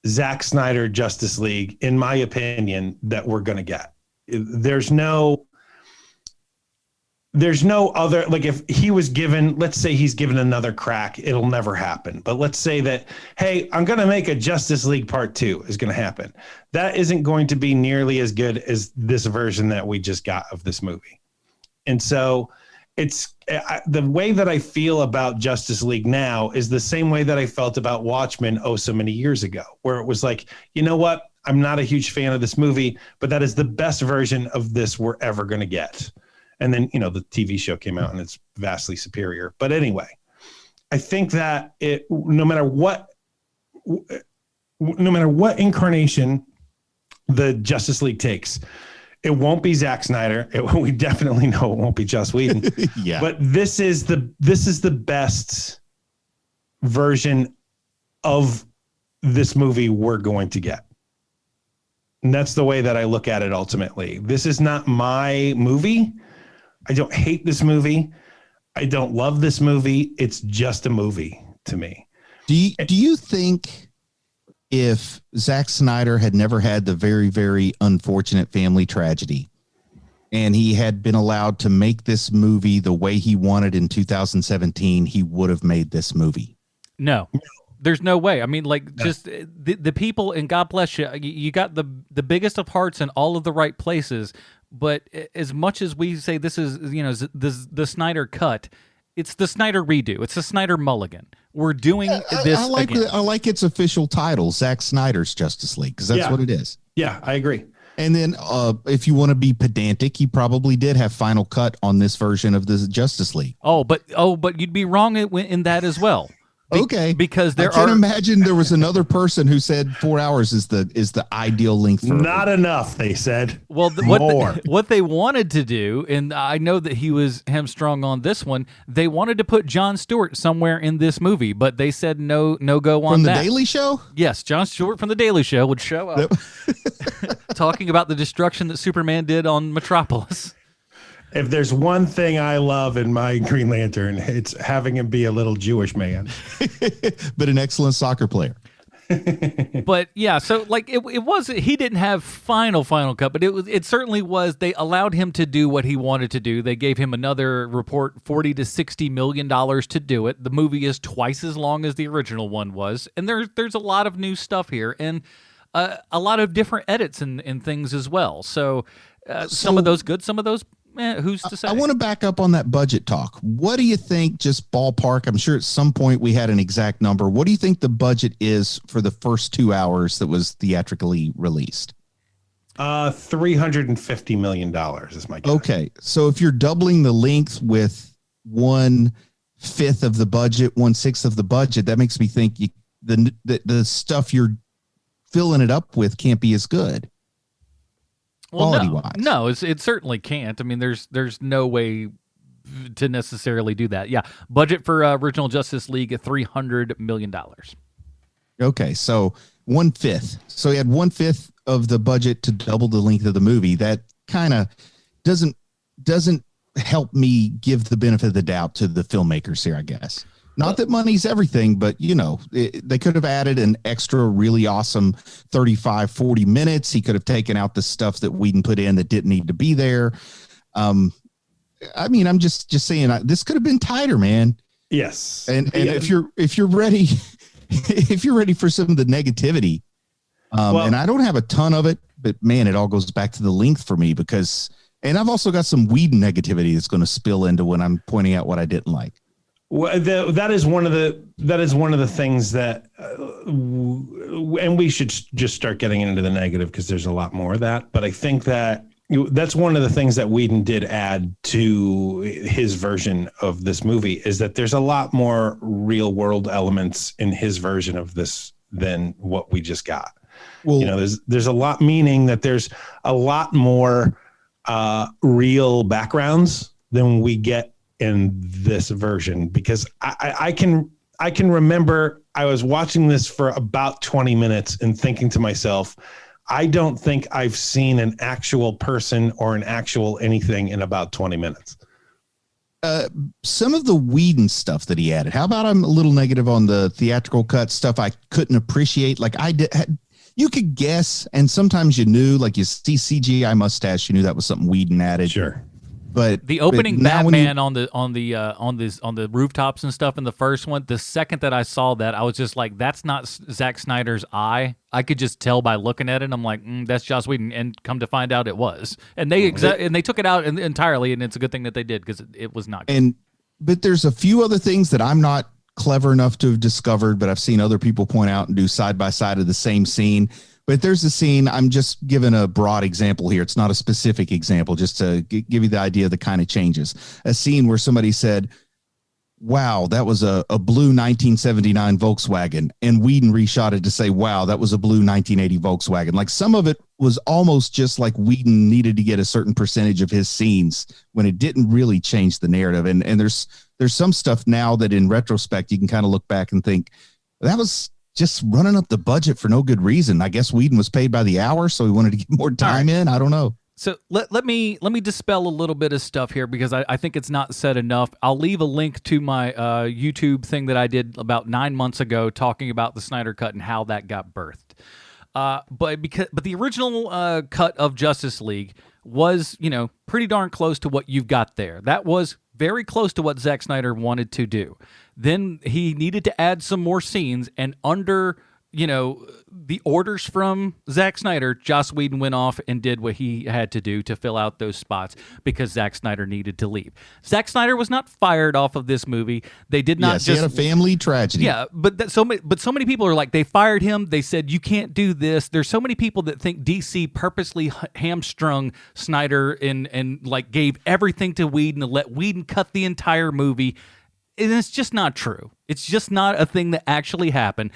Zack Snyder Justice League, in my opinion, that we're going to get. There's no other, like if he was given, let's say he's given another crack, it'll never happen. But let's say that, hey, I'm going to make a Justice League Part 2 is going to happen. That isn't going to be nearly as good as this version that we just got of this movie. And so it's the way that I feel about Justice League now is the same way that I felt about Watchmen so many years ago, where it was like, you know what? I'm not a huge fan of this movie, but that is the best version of this we're ever going to get. And then, the TV show came out and it's vastly superior. But anyway, I think that no matter what incarnation the Justice League takes, it won't be Zack Snyder. We definitely know it won't be Joss Whedon. Yeah. But this is the best version of this movie we're going to get. And that's the way that I look at it ultimately. This is not my movie. I don't hate this movie. I don't love this movie. It's just a movie to me. Do you think if Zack Snyder had never had the very, very unfortunate family tragedy and he had been allowed to make this movie the way he wanted in 2017, he would have made this movie? No. There's no way. I mean, like, just the people, and God bless you, you got the biggest of hearts in all of the right places. But as much as we say this is, the Snyder cut, it's the Snyder redo. It's the Snyder mulligan. We're doing this again. I like its official title, Zack Snyder's Justice League, because that's what it is. Yeah, I agree. And then if you want to be pedantic, he probably did have final cut on this version of the Justice League. But you'd be wrong in that as well. Okay, because I can imagine there was another person who said 4 hours is the ideal length. For not enough, they said. Well, what they wanted to do, and I know that he was hamstrung on this one. They wanted to put Jon Stewart somewhere in this movie, but they said no go on that. From the Daily Show? Yes, Jon Stewart from the Daily Show would show up talking about the destruction that Superman did on Metropolis. If there's one thing I love in my Green Lantern, it's having him be a little Jewish man. But an excellent soccer player. But yeah, so like it was, he didn't have final cut, but it certainly was. They allowed him to do what he wanted to do. They gave him another report, $40 to $60 million to do it. The movie is twice as long as the original one was, and there's a lot of new stuff here and a lot of different edits and things as well. So some of those good, some of those. Who's to say? I want to back up on that budget talk. What do you think, just ballpark? I'm sure at some point we had an exact number. What do you think the budget is for the first 2 hours that was theatrically released? $350 million is my guess. Okay. So if you're doubling the length with 1/5 of the budget, 1/6 of the budget, that makes me think the stuff you're filling it up with can't be as good. Well, no, it certainly can't. I mean, there's no way to necessarily do that. Yeah, budget for original Justice League $300 million. Okay, so 1/5. So he had 1/5 of the budget to double the length of the movie. That kind of doesn't help me give the benefit of the doubt to the filmmakers here, I guess. Not that money's everything, but, they could have added an extra really awesome 35, 40 minutes. He could have taken out the stuff that Whedon put in that didn't need to be there. I mean, I'm just saying this could have been tighter, man. Yes. And if you're ready, if you're ready for some of the negativity, and I don't have a ton of it, but man, it all goes back to the length for me and I've also got some Whedon negativity that's going to spill into when I'm pointing out what I didn't like. Well, that is one of the things that, and we should just start getting into the negative because there's a lot more of that. But I think that that's one of the things that Whedon did add to his version of this movie is that there's a lot more real world elements in his version of this than what we just got. Well, there's a lot, meaning that there's a lot more real backgrounds than we get in this version, because I can remember I was watching this for about 20 minutes and thinking to myself, I don't think I've seen an actual person or an actual anything in about 20 minutes. some of the Whedon stuff that he added. How about I'm a little negative on the theatrical cut stuff I couldn't appreciate? Like you could guess, and sometimes you knew, like you see CGI mustache, you knew that was something Whedon added. Sure. But the opening Batman on the rooftops and stuff in the first one, the second that I saw that, I was just like, that's not Zack Snyder's eye. I could just tell by looking at it. I'm like, that's Joss Whedon, and come to find out, it was. And they took it out entirely, and it's a good thing that they did because it was not good. But there's a few other things that I'm not clever enough to have discovered, but I've seen other people point out and do side by side of the same scene. But there's a scene, I'm just giving a broad example here. It's not a specific example, just to give you the idea of the kind of changes. A scene where somebody said, wow, that was a blue 1979 Volkswagen. And Whedon reshot it to say, wow, that was a blue 1980 Volkswagen. Like some of it was almost just like Whedon needed to get a certain percentage of his scenes when it didn't really change the narrative. And there's some stuff now that in retrospect, you can kind of look back and think that was just running up the budget for no good reason. I guess Whedon was paid by the hour, so he wanted to get more time in. I don't know. So let me dispel a little bit of stuff here because I think it's not said enough. I'll leave a link to my YouTube thing that I did about 9 months ago talking about the Snyder Cut and how that got birthed. But the original cut of Justice League was, pretty darn close to what you've got there. That was very close to what Zack Snyder wanted to do. Then he needed to add some more scenes, and under, the orders from Zack Snyder, Joss Whedon went off and did what he had to do to fill out those spots because Zack Snyder needed to leave. Zack Snyder was not fired off of this movie. They did not he had a family tragedy. Yeah, but so many people are like, they fired him. They said, you can't do this. There's so many people that think DC purposely hamstrung Snyder and like gave everything to Whedon and let Whedon cut the entire movie. And it's just not true. It's just not a thing that actually happened.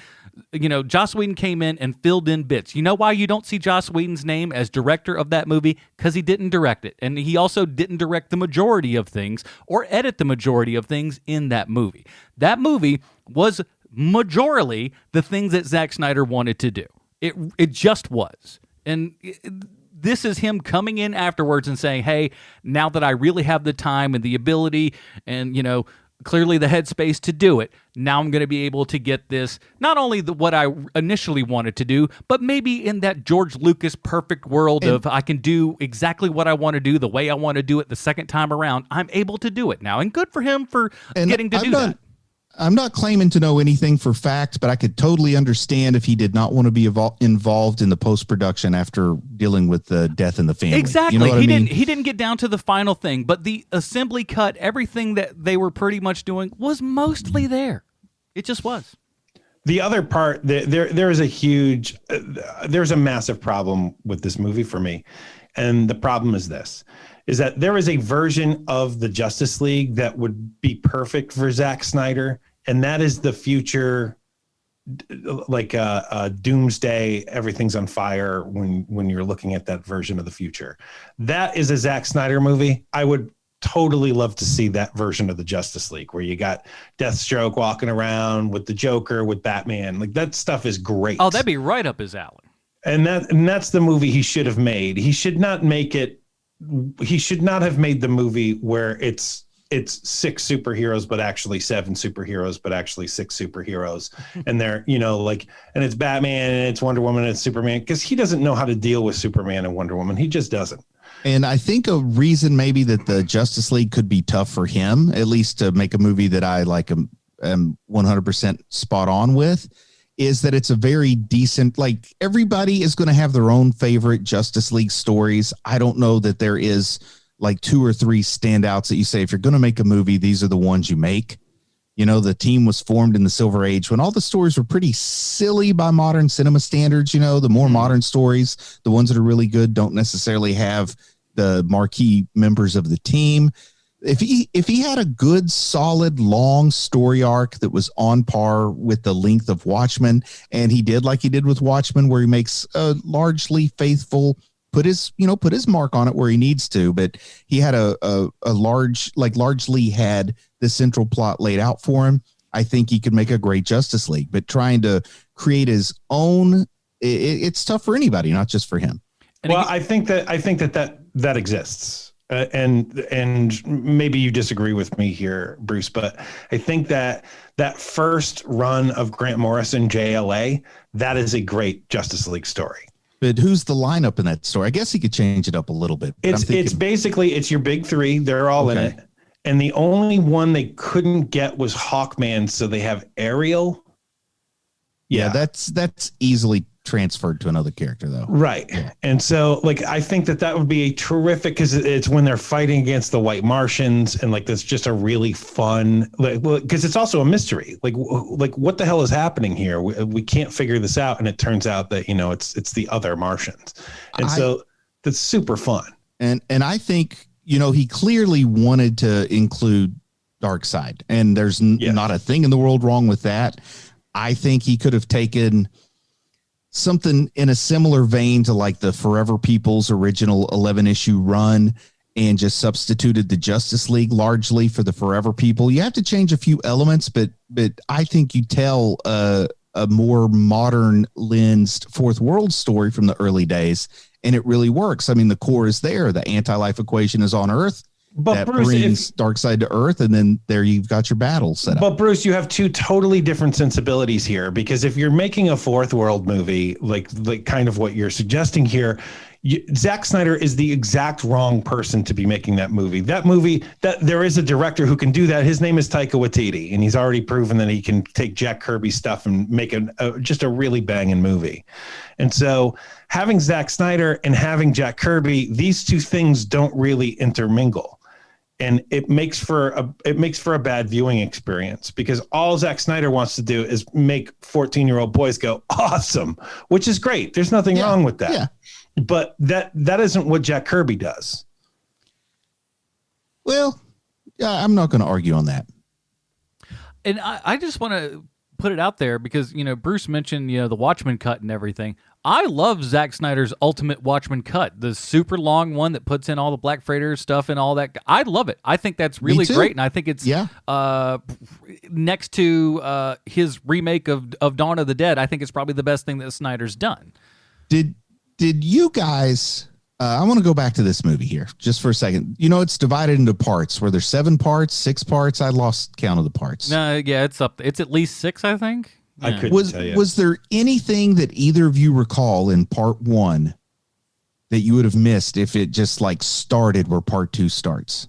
Joss Whedon came in and filled in bits. You know why you don't see Joss Whedon's name as director of that movie? Because he didn't direct it. And he also didn't direct the majority of things or edit the majority of things in that movie. That movie was majorly the things that Zack Snyder wanted to do. It just was. And this is him coming in afterwards and saying, hey, now that I really have the time and the ability and, clearly the headspace to do it, now I'm going to be able to get this, not only what I initially wanted to do, but maybe in that George Lucas perfect world of I can do exactly what I want to do the way I want to do it the second time around. I'm able to do it now. And good for him for getting to do that. I'm not claiming to know anything for fact, but I could totally understand if he did not want to be involved in the post-production after dealing with the death in the family. Exactly. You know what I mean? He didn't get down to the final thing, but the assembly cut, everything that they were pretty much doing was mostly there. It just was. The other part, there's a massive problem with this movie for me. And the problem is this, is that there is a version of the Justice League that would be perfect for Zack Snyder. And that is the future, like doomsday, everything's on fire when you're looking at that version of the future. That is a Zack Snyder movie. I would totally love to see that version of the Justice League where you got Deathstroke walking around with the Joker, with Batman. Like that stuff is great. Oh, that'd be right up his alley. And that's the movie he should have made. He should not have made the movie where it's 6 superheroes, but actually 7 superheroes, but actually 6 superheroes. And they're, and it's Batman and it's Wonder Woman and it's Superman, because he doesn't know how to deal with Superman and Wonder Woman. He just doesn't. And I think a reason maybe that the Justice League could be tough for him, at least to make a movie that I like am 100% spot on with, is that it's a very decent, like everybody is going to have their own favorite Justice League stories. I don't know that there is like 2 or 3 standouts that you say, if you're going to make a movie, these are the ones you make. The team was formed in the Silver Age when all the stories were pretty silly by modern cinema standards. The more modern stories, the ones that are really good, don't necessarily have the marquee members of the team. If he had a good, solid, long story arc that was on par with the length of Watchmen, and he did like he did with Watchmen, where he makes a largely faithful, put his mark on it where he needs to, but he had a largely had the central plot laid out for him, I think he could make a great Justice League. But trying to create his own, it's tough for anybody, not just for him. Well, I think that exists. and maybe you disagree with me here, Bruce, but I think that first run of Grant Morrison JLA, that is a great Justice League story. But who's the lineup in that story? I guess he could change it up a little bit. It's basically it's your big three. They're all in it, and the only one they couldn't get was Hawkman, so they have Ariel. Yeah, that's easily transferred to another character, though. Right. Yeah. And so, like, I think that would be a terrific, because it's when they're fighting against the White Martians, and like that's just a really fun, like, because it's also a mystery. Like what the hell is happening here? We can't figure this out, and it turns out that it's the other Martians, and so that's super fun. And I think he clearly wanted to include Darkseid, and there's not a thing in the world wrong with that. I think he could have taken something in a similar vein to like the Forever People's original 11-issue run and just substituted the Justice League largely for the Forever People. You have to change a few elements, but I think you tell a more modern lensed Fourth World story from the early days, and it really works. I mean, the core is there. The anti-life equation is on Earth. But that Bruce, brings Darkseid to Earth, and then there you've got your battle set up. But Bruce, you have two totally different sensibilities here, because if you're making a Fourth World movie, like kind of what you're suggesting here, Zack Snyder is the exact wrong person to be making that movie. That there is a director who can do that. His name is Taika Waititi, and he's already proven that he can take Jack Kirby's stuff and make just a really banging movie. And so having Zack Snyder and having Jack Kirby, these two things don't really intermingle. And it makes for a bad viewing experience, because all Zack Snyder wants to do is make 14-year-old boys go awesome, which is great. There's nothing wrong with that. Yeah. But that isn't what Jack Kirby does. Well, yeah, I'm not going to argue on that. And I just want to put it out there because, Bruce mentioned, the Watchmen cut and everything. I love Zack Snyder's Ultimate Watchmen cut, the super long one that puts in all the Black Freighter stuff and all that. I love it. I think that's really great, and I think it's next to his remake of Dawn of the Dead. I think it's probably the best thing that Snyder's done. Did you guys? I want to go back to this movie here just for a second. It's divided into parts. Were there 7 parts, 6 parts? I lost count of the parts. Yeah, it's up. It's at least 6, I think. Yeah. I couldn't tell you. Was there anything that either of you recall in part 1 that you would have missed if it just like started where part 2 starts?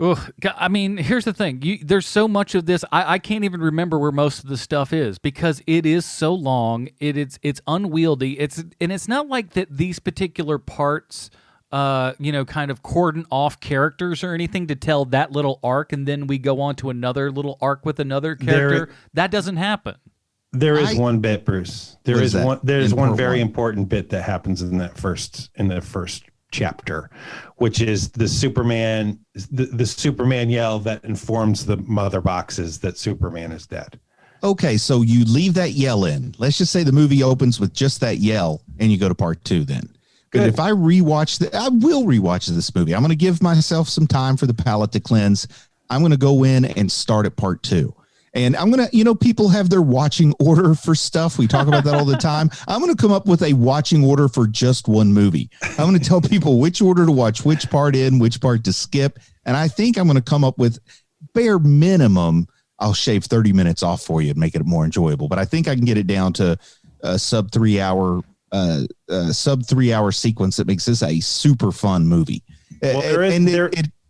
Oh, I mean, here's the thing. There's so much of this. I can't even remember where most of the stuff is because it is so long. It's unwieldy. It's not like that these particular parts kind of cordon off characters or anything to tell that little arc, and then we go on to another little arc with another character. That doesn't happen. There is one bit, Bruce. There's one very important bit that happens in the first chapter, which is the Superman yell that informs the mother boxes that Superman is dead. Okay, so you leave that yell in. Let's just say the movie opens with just that yell, and you go to part 2 then. But if I rewatch I will rewatch this movie. I'm going to give myself some time for the palate to cleanse. I'm going to go in and start at part 2. And I'm going to, people have their watching order for stuff. We talk about that all the time. I'm going to come up with a watching order for just one movie. I'm going to tell people which order to watch, which part in, which part to skip. And I think I'm going to come up with bare minimum. I'll shave 30 minutes off for you and make it more enjoyable. But I think I can get it down to a sub 3 hour sequence that makes this a super fun movie. Well,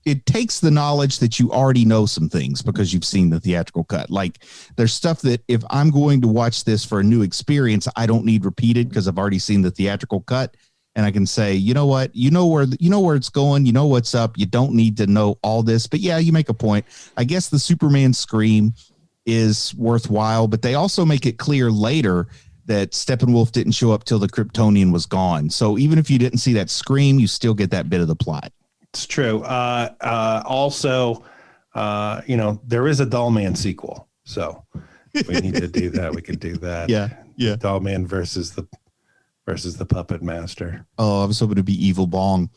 it takes the knowledge that you already know some things because you've seen the theatrical cut. Like there's stuff that if I'm going to watch this for a new experience, I don't need repeated because I've already seen the theatrical cut. And I can say, you know what, you know where it's going, you know what's up. You don't need to know all this, but yeah, you make a point. I guess the Superman scream is worthwhile, but they also make it clear later that Steppenwolf didn't show up till the Kryptonian was gone. So even if you didn't see that scream, you still get that bit of the plot. It's true. Also, there is a Doll Man sequel. So we need to do that. We could do that. Yeah. Doll Man versus the Puppet Master. Oh, I was hoping to be Evil Bong.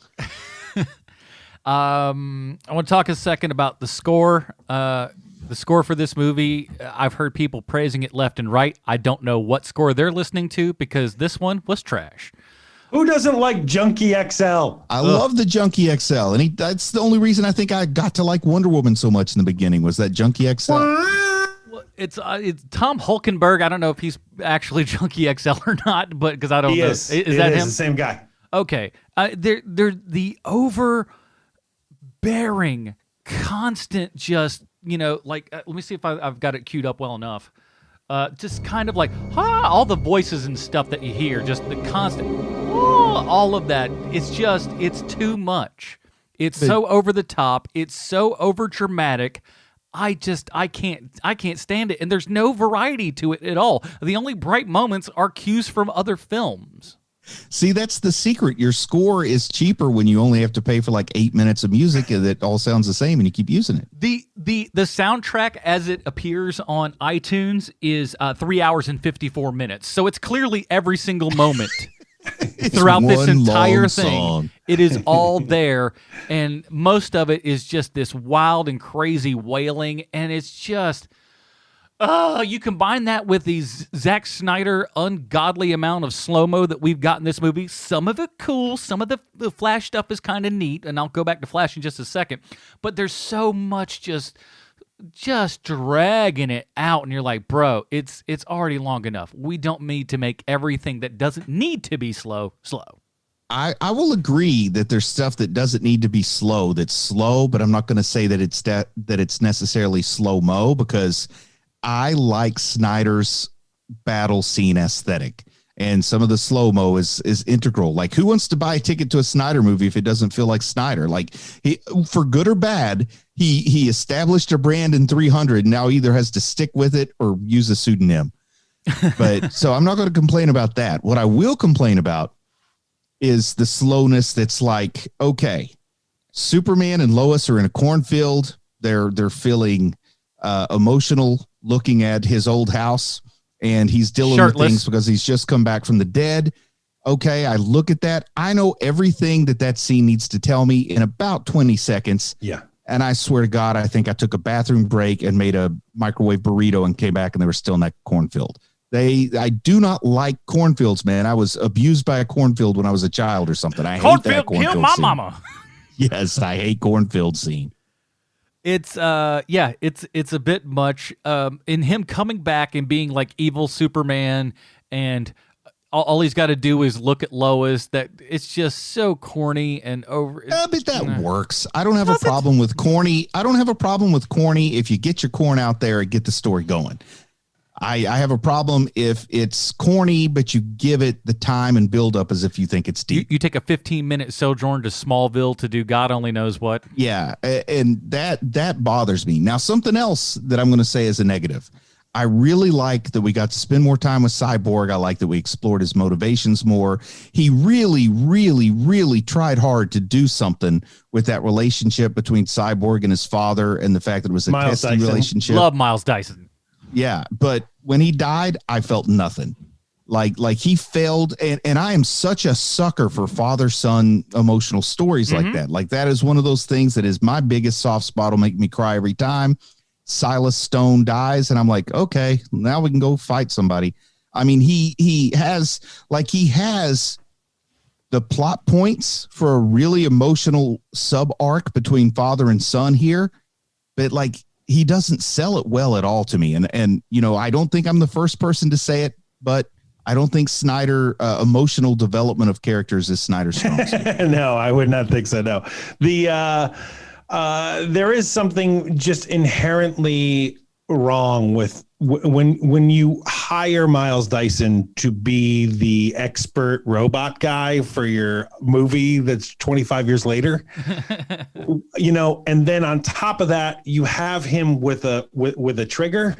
I want to talk a second about the score. The score for this movie, I've heard people praising it left and right. I don't know what score they're listening to because this one was trash. Who doesn't like Junkie XL? I love the Junkie XL, and that's the only reason I think I got to like Wonder Woman so much in the beginning was that Junkie XL. Well, it's Tom Hulkenberg. I don't know if he's actually Junkie XL or not, but because I don't know. Is that him? The same guy. Okay. They're the overbearing, constant, just, like, let me see if I've got it queued up well enough. Just kind of like, all the voices and stuff that you hear, just the constant, all of that. It's too much. It's so over the top. It's so over dramatic. I can't stand it. And there's no variety to it at all. The only bright moments are cues from other films. See, that's the secret. Your score is cheaper when you only have to pay for like 8 minutes of music and it all sounds the same and you keep using it. The soundtrack as it appears on iTunes is 3 hours and 54 minutes. So it's clearly every single moment throughout this entire thing. Song. It is all there. And most of it is just this wild and crazy wailing. And it's just... you combine that with these Zack Snyder ungodly amount of slow-mo that we've got in this movie. Some of it cool, some of the Flash stuff is kind of neat, and I'll go back to Flash in just a second. But there's so much just dragging it out, and you're like, bro, it's already long enough. We don't need to make everything that doesn't need to be slow. I will agree that there's stuff that doesn't need to be slow that's slow, but I'm not going to say that it's necessarily slow-mo because I like Snyder's battle scene aesthetic, and some of the slow-mo is integral. Like, who wants to buy a ticket to a Snyder movie if it doesn't feel like Snyder? Like, he, for good or bad, he established a brand in 300, and now either has to stick with it or use a pseudonym. But so I'm not going to complain about that. What I will complain about is the slowness that's like, okay, Superman and Lois are in a cornfield. They're feeling emotional looking at his old house, and he's dealing with things because he's just come back from the dead. Okay, I look at that. I know everything that scene needs to tell me in about 20 seconds. Yeah. And I swear to God, I think I took a bathroom break and made a microwave burrito and came back and they were still in that cornfield. I do not like cornfields, man. I was abused by a cornfield when I was a child or something. I hate that cornfield kill my scene. mama. Yes, I hate cornfield scene. It's it's a bit much. In him coming back and being like evil Superman, and all he's got to do is look at Lois. That it's just so corny and over. But that works. I don't have a problem with corny. I don't have a problem with corny if you get your corn out there and get the story going. I have a problem if it's corny, but you give it the time and build up as if you think it's deep. You take a 15-minute sojourn to Smallville to do God only knows what. Yeah, and that bothers me. Now, something else that I'm going to say is a negative. I really like that we got to spend more time with Cyborg. I like that we explored his motivations more. He really, really, really tried hard to do something with that relationship between Cyborg and his father and the fact that it was a testing relationship. Love Miles Dyson. Yeah, but when he died, I felt nothing. Like he failed, and I am such a sucker for father-son emotional stories like that. Like, that is one of those things that is my biggest soft spot. Will make me cry every time Silas Stone dies, and I'm like, okay, now we can go fight somebody. I mean, he has the plot points for a really emotional sub arc between father and son here, but like, he doesn't sell it well at all to me. And I don't think I'm the first person to say it, but I don't think Snyder emotional development of characters is Snyder's strong suit. No, I would not think so. No, there is something just inherently wrong with when you hire Miles Dyson to be the expert robot guy for your movie that's 25 years later, and then on top of that, you have him with a trigger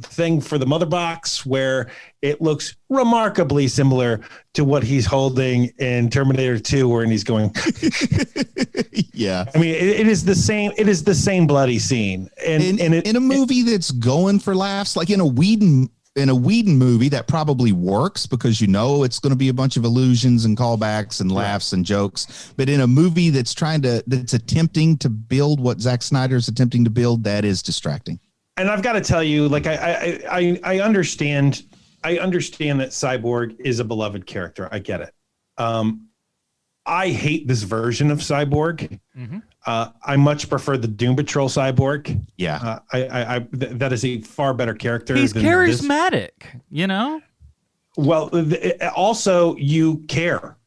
thing for the mother box where it looks remarkably similar to what he's holding in Terminator 2, where he's going. Yeah, I mean, it is the same. It is the same bloody scene, and in a movie that's going for laughs, like in a Whedon movie, that probably works because it's going to be a bunch of illusions and callbacks and laughs and jokes. But in a movie that's attempting to build what Zack Snyder is attempting to build, that is distracting. And I've got to tell you, like, I understand I understand that Cyborg is a beloved character. I get it. I hate this version of Cyborg. Mm-hmm. I much prefer the Doom Patrol Cyborg. Yeah. That is a far better character. He's than charismatic, you know? Well, also you care.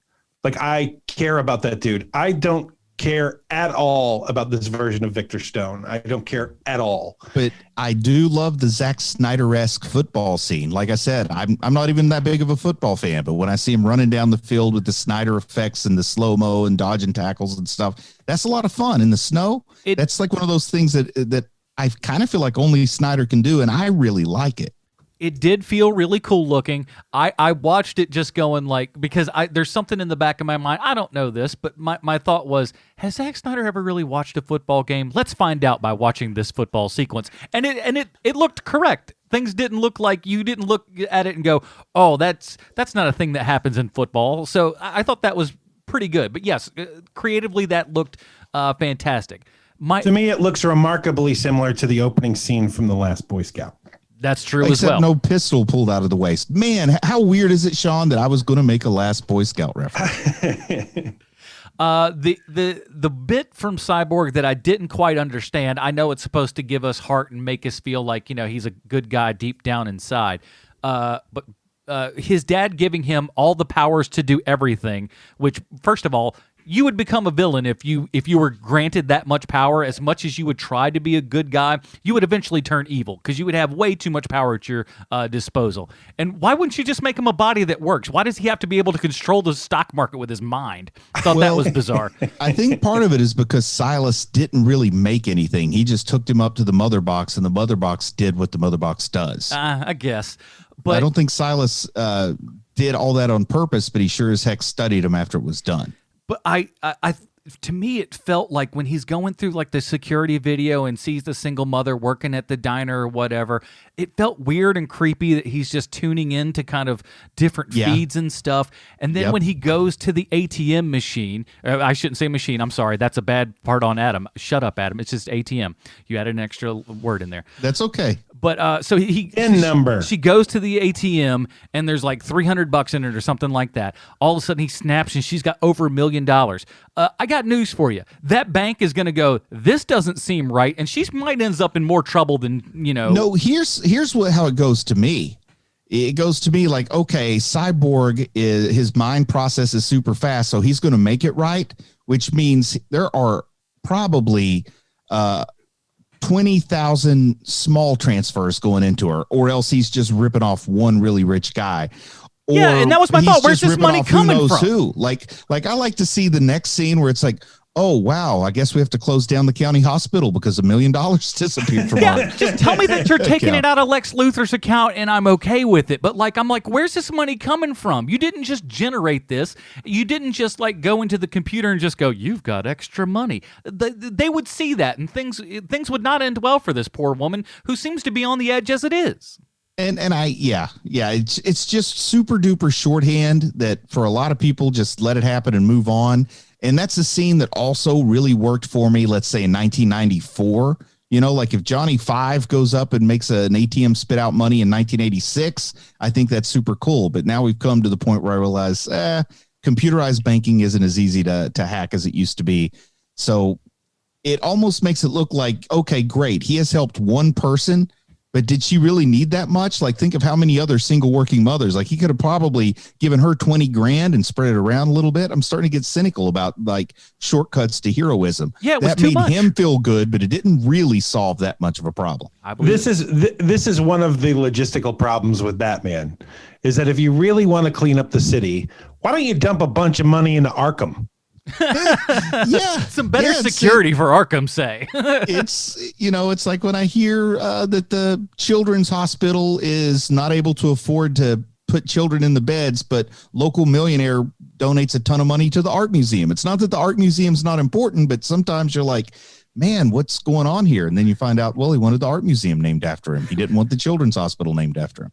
Like, I care about that dude. I don't care at all about this version of Victor Stone. I don't care at all. But I do love the Zack Snyder-esque football scene. Like I said, I'm not even that big of a football fan, but when I see him running down the field with the Snyder effects and the slow-mo and dodging tackles and stuff, that's a lot of fun. In the snow, that's like one of those things that I kind of feel like only Snyder can do, and I really like it. It did feel really cool looking. I watched it just going like, because there's something in the back of my mind. I don't know this, but my thought was, has Zack Snyder ever really watched a football game? Let's find out by watching this football sequence. And it looked correct. Things didn't look like, you didn't look at it and go, oh, that's not a thing that happens in football. So I thought that was pretty good. But yes, creatively that looked fantastic. To me, it looks remarkably similar to the opening scene from The Last Boy Scout. That's true Except as well. No pistol pulled out of the waist. Man, how weird is it, Sean, that I was going to make a Last Boy Scout reference? The bit from Cyborg that I didn't quite understand, I know it's supposed to give us heart and make us feel like, he's a good guy deep down inside. But his dad giving him all the powers to do everything, which, first of all, you would become a villain if you were granted that much power. As much as you would try to be a good guy, you would eventually turn evil because you would have way too much power at your disposal. And why wouldn't you just make him a body that works? Why does he have to be able to control the stock market with his mind? I thought that was bizarre. I think part of it is because Silas didn't really make anything. He just took him up to the mother box, and the mother box did what the mother box does. I guess. But I don't think Silas did all that on purpose, but he sure as heck studied him after it was done. But I to me, it felt like when he's going through like the security video and sees the single mother working at the diner or whatever, it felt weird and creepy that he's just tuning in to kind of different feeds and stuff. And then when he goes to the ATM machine, I shouldn't say machine, I'm sorry, that's a bad part on Adam. Shut up, Adam. It's just ATM. You added an extra word in there. That's okay. But so she goes to the ATM and there's like $300 in it or something like that. All of a sudden he snaps and she's got over $1 million. I got news for you. That bank is going to go, this doesn't seem right, and she might ends up in more trouble than, No, here's how it goes to me. It goes to me like, okay, Cyborg his mind process is super fast, so he's going to make it right, which means there are probably 20,000 small transfers going into her, or else he's just ripping off one really rich guy. Yeah, and that was my thought. Where's this money coming from? Who? Like I like to see the next scene where it's like, oh wow, I guess we have to close down the county hospital because $1 million disappeared from our just tell me that you're taking it out of Lex Luthor's account and I'm okay with it. But I'm like, where's this money coming from? You didn't just generate this. You didn't just like go into the computer and just go, you've got extra money. They would see that, and things would not end well for this poor woman who seems to be on the edge as it is. And it's just super duper shorthand that for a lot of people just let it happen and move on. And that's a scene that also really worked for me, let's say in 1994. Like if Johnny Five goes up and makes an ATM spit out money in 1986, I think that's super cool. But now we've come to the point where I realize computerized banking isn't as easy to hack as it used to be. So it almost makes it look like, okay, great, he has helped one person, but did she really need that much? Like, think of how many other single working mothers. Like, he could have probably given her 20 grand and spread it around a little bit. I'm starting to get cynical about like shortcuts to heroism. Yeah, it was that too made much. him feel good, but it didn't really solve that much of a problem. This is one of the logistical problems with Batman, is that if you really want to clean up the city, why don't you dump a bunch of money into Arkham? Some better security for Arkham, say. It's like when I hear that the children's hospital is not able to afford to put children in the beds, but local millionaire donates a ton of money to the art museum. It's not that the art museum's not important, but sometimes you're like, man, what's going on here? And then you find out, well, he wanted the art museum named after him. He didn't want the children's hospital named after him.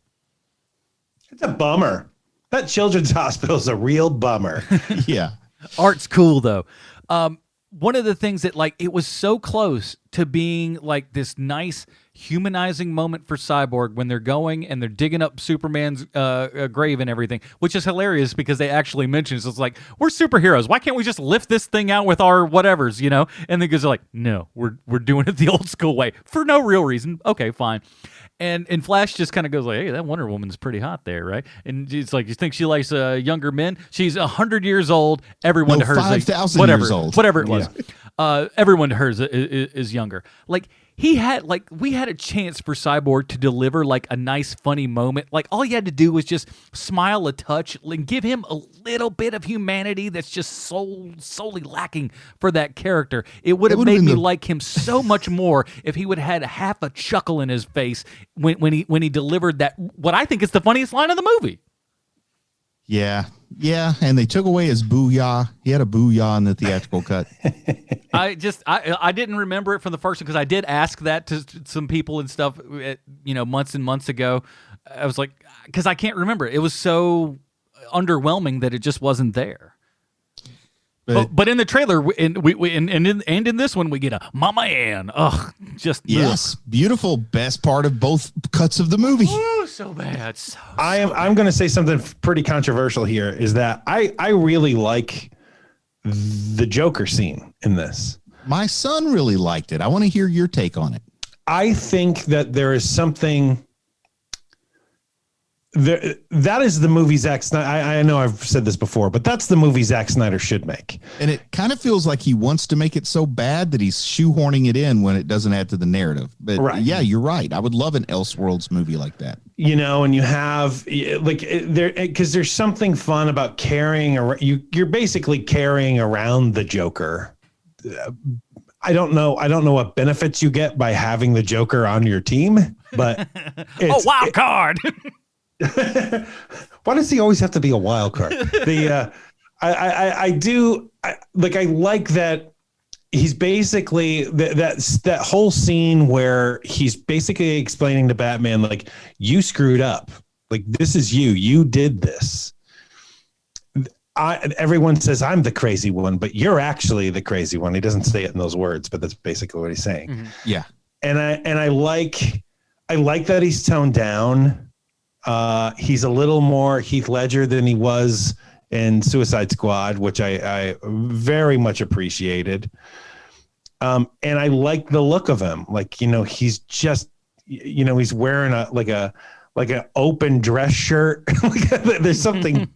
It's a bummer. That children's hospital is a real bummer. Yeah. Art's cool though. One of the things that it was so close to being like this nice humanizing moment for Cyborg when they're going and they're digging up Superman's grave and everything, which is hilarious because they actually mention it's like, we're superheroes. Why can't we just lift this thing out with our whatevers, you know? And the guys are like, no, we're doing it the old school way for no real reason. Okay, fine. And Flash just kind of goes like, hey, that Wonder Woman's pretty hot there, right? And it's like, you think she likes younger men? She's 100 years old. Everyone to her 5,000 years old. Whatever it was. Everyone to her is younger. Like, we had a chance for Cyborg to deliver like a nice, funny moment. Like, all you had to do was just smile a touch and give him a little bit of humanity that's just solely lacking for that character. It would have made me like him so much more if he would have had half a chuckle in his face when he delivered that, what I think is the funniest line of the movie. Yeah, and they took away his booyah. He had a booyah in the theatrical cut. I didn't remember it from the first one because I did ask that to some people and stuff, months and months ago. I was like, because I can't remember. It was so underwhelming that it just wasn't there. But in the trailer, and in this one, we get a Mama Ann. Ugh, just yes, beautiful. Best part of both cuts of the movie. Oh, so bad. I'm going to say something pretty controversial here. Is that I really like the Joker scene in this. My son really liked it. I want to hear your take on it. I think that there is something. That is the movie Zack Snyder. I know I've said this before, but that's the movie Zack Snyder should make. And it kind of feels like he wants to make it so bad that he's shoehorning it in when it doesn't add to the narrative. But right. Yeah, you're right. I would love an Elseworlds movie like that. And you have because there's something fun about carrying around. You're basically carrying around the Joker. I don't know what benefits you get by having the Joker on your team, but wild card. Why does he always have to be a wild card? I like that he's basically that whole scene where he's basically explaining to Batman, like, you screwed up. Like, this is you did this. Everyone says I'm the crazy one, but you're actually the crazy one. He doesn't say it in those words, but that's basically what he's saying. Mm-hmm. Yeah. And I like that he's toned down. He's a little more Heath Ledger than he was in Suicide Squad, which I very much appreciated. And I like the look of him. Like, he's just, he's wearing an open dress shirt. There's something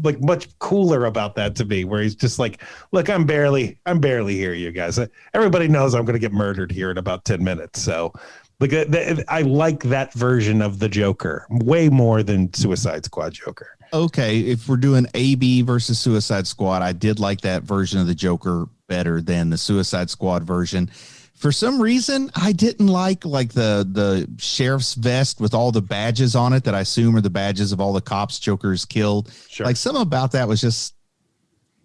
like much cooler about that to me, where he's just like, look, I'm barely here, you guys. Everybody knows I'm going to get murdered here in about 10 minutes. So, I like that version of the Joker way more than Suicide Squad Joker. Okay, if we're doing AB versus Suicide Squad, I did like that version of the Joker better than the Suicide Squad version. For some reason, I didn't like the sheriff's vest with all the badges on it that I assume are the badges of all the cops Joker's killed. Sure. Like, something about that was just,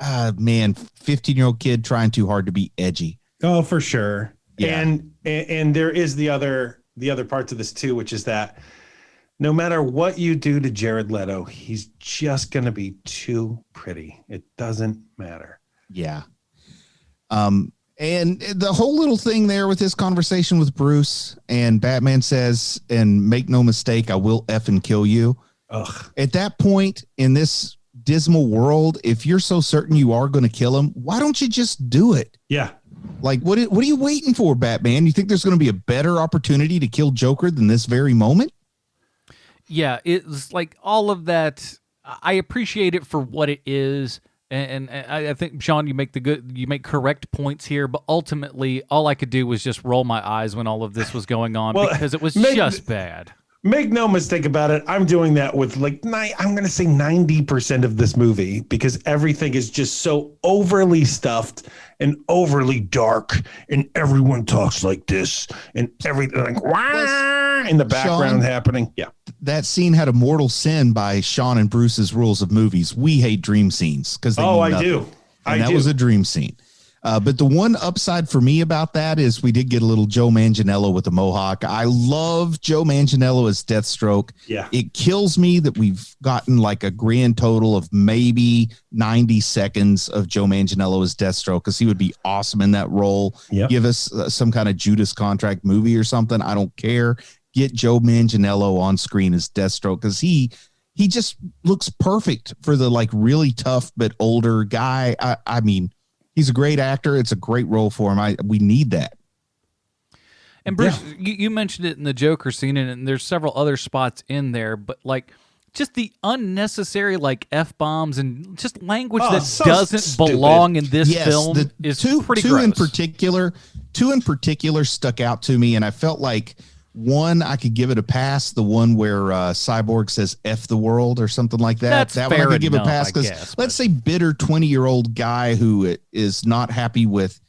15-year-old kid trying too hard to be edgy. Oh, for sure. Yeah. And there is the other parts of this too, which is that no matter what you do to Jared Leto, he's just going to be too pretty. It doesn't matter. Yeah. And the whole little thing there with his conversation with Bruce, and Batman says, and make no mistake, I will effing kill you. Ugh. At that point in this dismal world, if you're so certain you are going to kill him, why don't you just do it? Yeah. Like, what are you waiting for, Batman? You think there's going to be a better opportunity to kill Joker than this very moment? Yeah, it's like all of that. I appreciate it for what it is. And I think, Sean, you make correct points here, but ultimately all I could do was just roll my eyes when all of this was going on, because it was just bad. Make no mistake about it. I'm doing that with I'm going to say 90% of this movie, because everything is just so overly stuffed and overly dark, and everyone talks like this, and everything like wah, in the background, Sean, happening. Yeah. That scene had a mortal sin by Sean and Bruce's rules of movies. We hate dream scenes because they mean nothing. I do. And that was a dream scene. But the one upside for me about that is we did get a little Joe Manganiello with the mohawk. I love Joe Manganiello as Deathstroke. Yeah. It kills me that we've gotten like a grand total of maybe 90 seconds of Joe Manganiello as Deathstroke, because he would be awesome in that role. Yep. Give us some kind of Judas Contract movie or something. I don't care. Get Joe Manganiello on screen as Deathstroke, because he just looks perfect for the like really tough but older guy. I mean, he's a great actor. It's a great role for him. We need that. And Bruce, you mentioned it in the Joker scene, and there's several other spots in there, but like just the unnecessary like F-bombs and just language that so doesn't stupid. belong in this film is pretty two gross. Two in particular stuck out to me, and I felt like one, I could give it a pass. The one where Cyborg says "F the world" or something like that. That's that one I fair could give enough, a pass, I because guess, let's say bitter 20-year-old guy who is not happy with.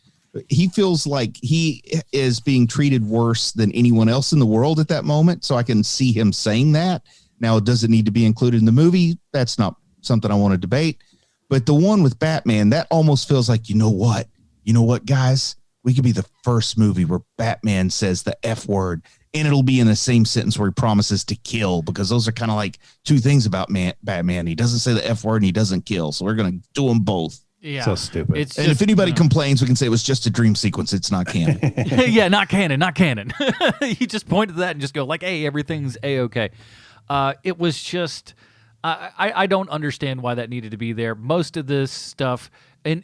He feels like he is being treated worse than anyone else in the world at that moment. So I can see him saying that. Now, does it need to be included in the movie? That's not something I want to debate. But the one with Batman, that almost feels like, you know what, guys, we could be the first movie where Batman says the F word, and it'll be in the same sentence where he promises to kill, because those are kind of like two things about Batman. He doesn't say the F word and he doesn't kill. So we're going to do them both. Yeah, So stupid. It's And if anybody complains, we can say it was just a dream sequence. It's not canon. yeah, not canon. You just point to that and just go like, "Hey, everything's a-okay." It was just, I don't understand why that needed to be there. Most of this stuff, and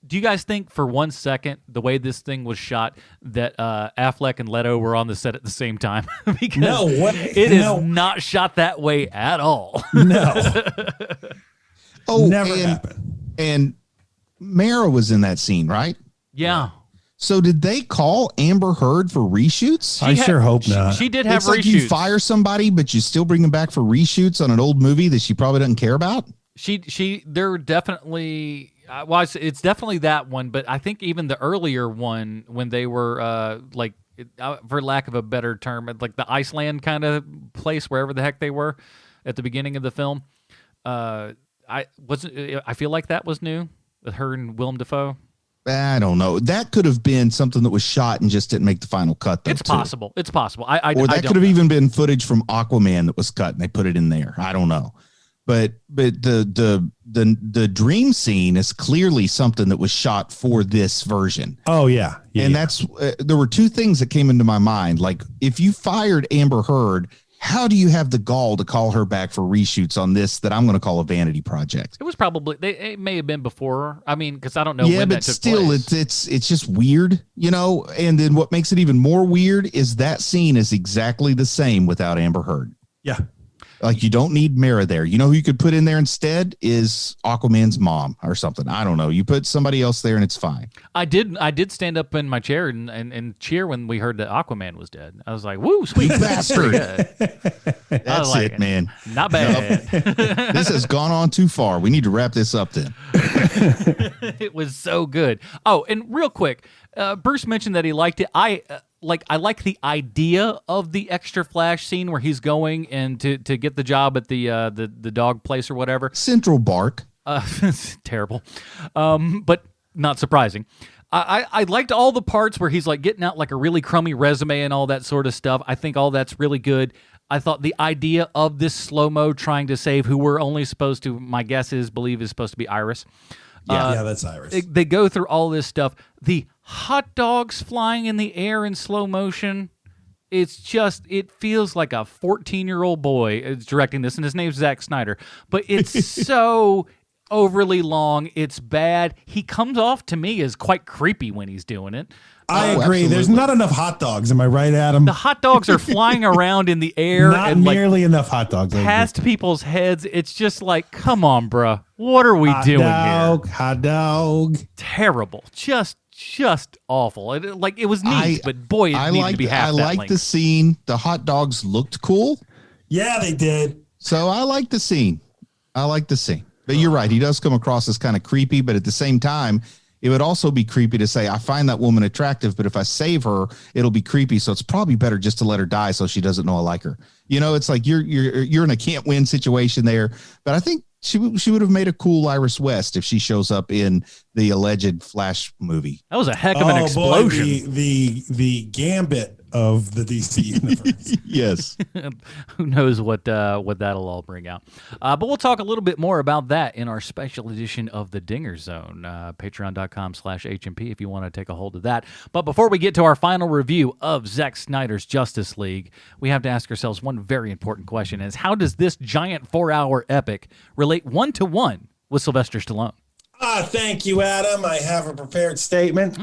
do you guys think for 1 second the way this thing was shot that Affleck and Leto were on the set at the same time? Because No way. it is No. not shot that way at all. No. Never happened. And Mara was in that scene, right? Yeah. So did they call Amber Heard for reshoots? I sure hope not. She did have It's like reshoots. you fire somebody, but you still bring them back for reshoots on an old movie that she probably doesn't care about. They're definitely, well, it's definitely that one, but I think even the earlier one when they were for lack of a better term, like the Iceland kind of place, wherever the heck they were at the beginning of the film. I feel like that was new with her and Willem Dafoe. I don't know. That could have been something that was shot and just didn't make the final cut. Though, It's possible. It's possible. Or that could have even been footage from Aquaman that was cut and they put it in there. I don't know. But the dream scene is clearly something that was shot for this version. Oh yeah. And that's there were two things that came into my mind. Like, if you fired Amber Heard, how do you have the gall to call her back for reshoots on this that I'm going to call a vanity project? It was probably it may have been before. I mean, because I don't know. Yeah, when but that took still, place. it's just weird, you know. And then what makes it even more weird is that scene is exactly the same without Amber Heard. Yeah. Like, you don't need Mara there. You know who you could put in there instead is Aquaman's mom or something. I don't know. You put somebody else there and it's fine. I did stand up in my chair and cheer when we heard that Aquaman was dead. I was like, "Woo, sweet Bastard." That's That's it, man. Not bad. This has gone on too far. We need to wrap this up then. It was so good. Oh, and real quick, Bruce mentioned that he liked it. I like the idea of the extra Flash scene where he's going and to get the job at the dog place or whatever. Central Bark. Terrible, but not surprising. I liked all the parts where he's like getting out like a really crummy resume and all that sort of stuff. I think all that's really good. I thought the idea of this slow-mo trying to save who we're only supposed to, my guess is, believe is supposed to be Iris. Yeah, that's Iris. They go through all this stuff. The hot dogs flying in the air in slow motion. It's just, it feels like a 14-year-old boy is directing this, and his name's Zack Snyder. But it's so overly long. It's bad. He comes off to me as quite creepy when he's doing it. I agree. absolutely. There's not enough hot dogs. Am I right, Adam? The hot dogs are flying around in the air Not and like nearly enough hot dogs. I agree. past people's heads. It's just like, come on, bruh. What are we doing here? Hot dog. Terrible. Just awful. It was neat, but boy, it needed to be half that like length. the scene. The hot dogs looked cool. Yeah, they did. So I like the scene. But you're right. He does come across as kind of creepy, but at the same time, it would also be creepy to say, I find that woman attractive, but if I save her, it'll be creepy. So it's probably better just to let her die so she doesn't know I like her. You know, it's like you're in a can't win situation there. But I think She would have made a cool Iris West if she shows up in the alleged Flash movie. That was a heck of an explosion. Boy, the gambit of the DC universe. Yes. Who knows what that'll all bring out. But we'll talk a little bit more about that in our special edition of the Dinger Zone. Patreon.com/HMP if you want to take a hold of that. But before we get to our final review of Zack Snyder's Justice League, we have to ask ourselves one very important question: is how does this giant 4-hour epic relate one-to-one with Sylvester Stallone? Thank you, Adam. I have a prepared statement.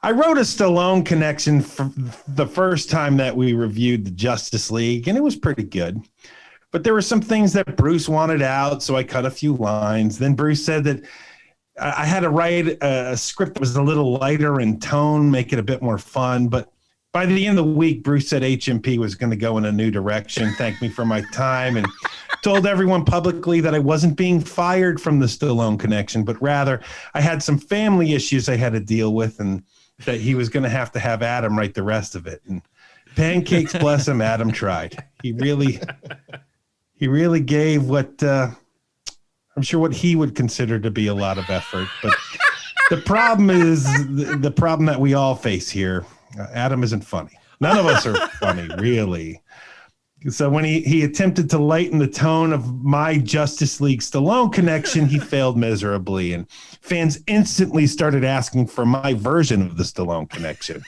I wrote a Stallone connection for the first time that we reviewed the Justice League, and it was pretty good. But there were some things that Bruce wanted out, so I cut a few lines. Then Bruce said that I had to write a script that was a little lighter in tone, make it a bit more fun. But by the end of the week, Bruce said HMP was going to go in a new direction, thanked me for my time, and told everyone publicly that I wasn't being fired from the Stallone connection, but rather I had some family issues I had to deal with, and that he was going to have Adam write the rest of it. And pancakes, bless him, Adam tried. He really gave what I'm sure what he would consider to be a lot of effort. But the problem is the problem that we all face here. Adam isn't funny. None of us are funny, really. So when he attempted to lighten the tone of my Justice League Stallone connection, he failed miserably. And fans instantly started asking for my version of the Stallone connection.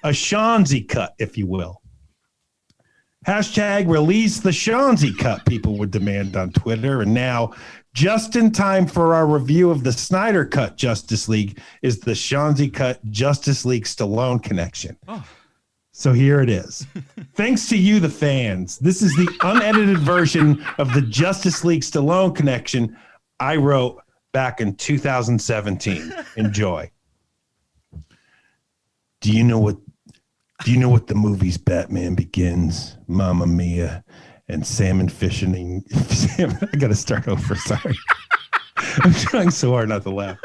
A Shanzi cut, if you will. Hashtag release the Shanzi cut, people would demand on Twitter. And now, just in time for our review of the Snyder Cut Justice League, is the Shanzi cut Justice League Stallone connection. Oh. So here it is. Thanks to you, the fans. This is the unedited version of the Justice League Stallone connection I wrote back in 2017. Enjoy. Do you know what the movie's Batman Begins, Mamma Mia, and salmon fishing? I got to start over. Sorry. I'm trying so hard not to laugh.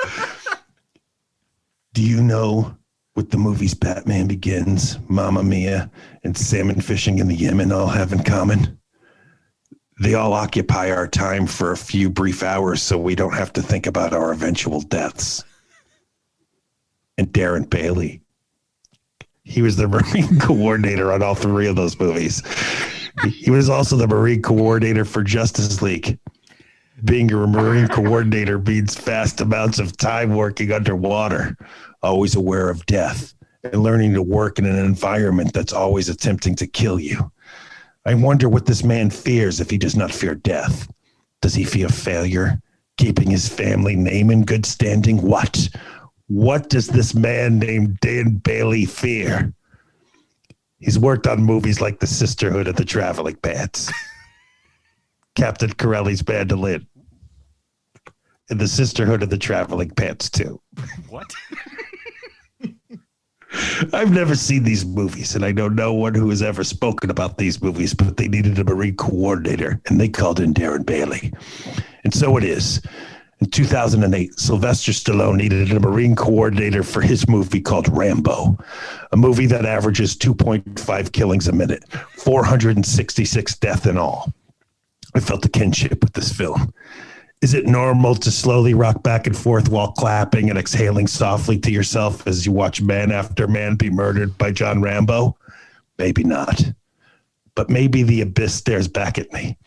Do you know what the movies Batman Begins, Mamma Mia, and salmon fishing in the Yemen all have in common? They all occupy our time for a few brief hours so we don't have to think about our eventual deaths. And Darren Bailey, he was the Marine coordinator on all three of those movies. He was also the Marine coordinator for Justice League. Being a Marine coordinator means vast amounts of time working underwater, always aware of death, and learning to work in an environment that's always attempting to kill you. I wonder what this man fears if he does not fear death. Does he fear failure? Keeping his family name in good standing? What? What does this man named Dan Bailey fear? He's worked on movies like The Sisterhood of the Traveling Pants, Captain Corelli's Mandolin, and The Sisterhood of the Traveling Pants 2. What? I've never seen these movies, and I know no one who has ever spoken about these movies, but they needed a Marine coordinator, and they called in Darren Bailey. And so it is. In 2008, Sylvester Stallone needed a Marine coordinator for his movie called Rambo, a movie that averages 2.5 killings a minute, 466 deaths in all. I felt a kinship with this film. Is it normal to slowly rock back and forth while clapping and exhaling softly to yourself as you watch man after man be murdered by John Rambo? Maybe not. But maybe the abyss stares back at me.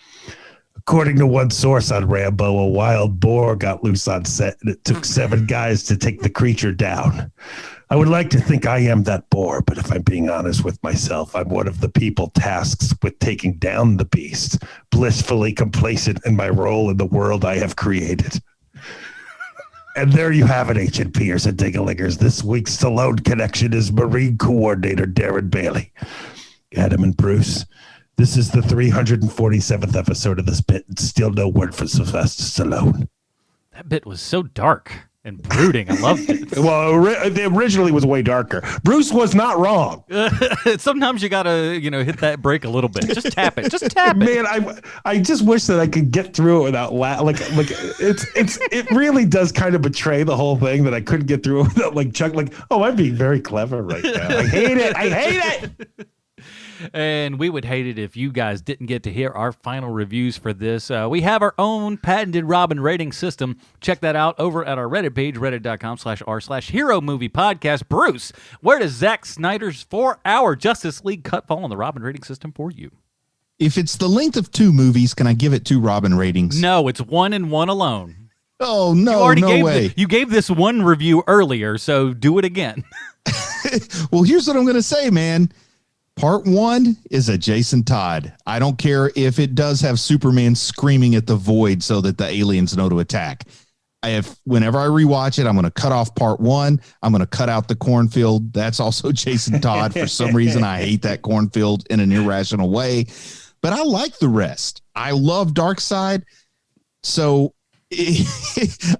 According to one source on Rambo, a wild boar got loose on set, and it took 7 guys to take the creature down. I would like to think I am that boar, but if I'm being honest with myself, I'm one of the people tasked with taking down the beast, blissfully complacent in my role in the world I have created. And there you have it, HNPers and Dingalingers. This week's Stallone connection is Marine Coordinator Darren Bailey. Adam and Bruce, this is the 347th episode of this bit, and still no word from Sylvester Stallone. That bit was so dark and brooding. I loved it. Well, it originally was way darker. Bruce was not wrong. Sometimes you gotta, hit that break a little bit. Just tap it. Just tap it. Man, I just wish that I could get through it without it really does kind of betray the whole thing that I couldn't get through it without Chuck. I'm being very clever right now. I hate it. And we would hate it if you guys didn't get to hear our final reviews for this. We have our own patented Robin rating system. Check that out over at our Reddit page, reddit.com/r/hero movie podcast. Bruce, where does Zack Snyder's 4-hour Justice League cut fall on the Robin rating system for you? If it's the length of 2 movies, can I give it 2 Robin ratings? No, it's 1 and 1 alone. Oh, no, you already no gave way. you gave this one review earlier, so do it again. Well, here's what I'm going to say, man. Part 1 is a Jason Todd. I don't care if it does have Superman screaming at the void so that the aliens know to attack. Whenever I rewatch it, I'm going to cut off part 1. I'm going to cut out the cornfield. That's also Jason Todd. For some reason, I hate that cornfield in an irrational way. But I like the rest. I love Darkseid. So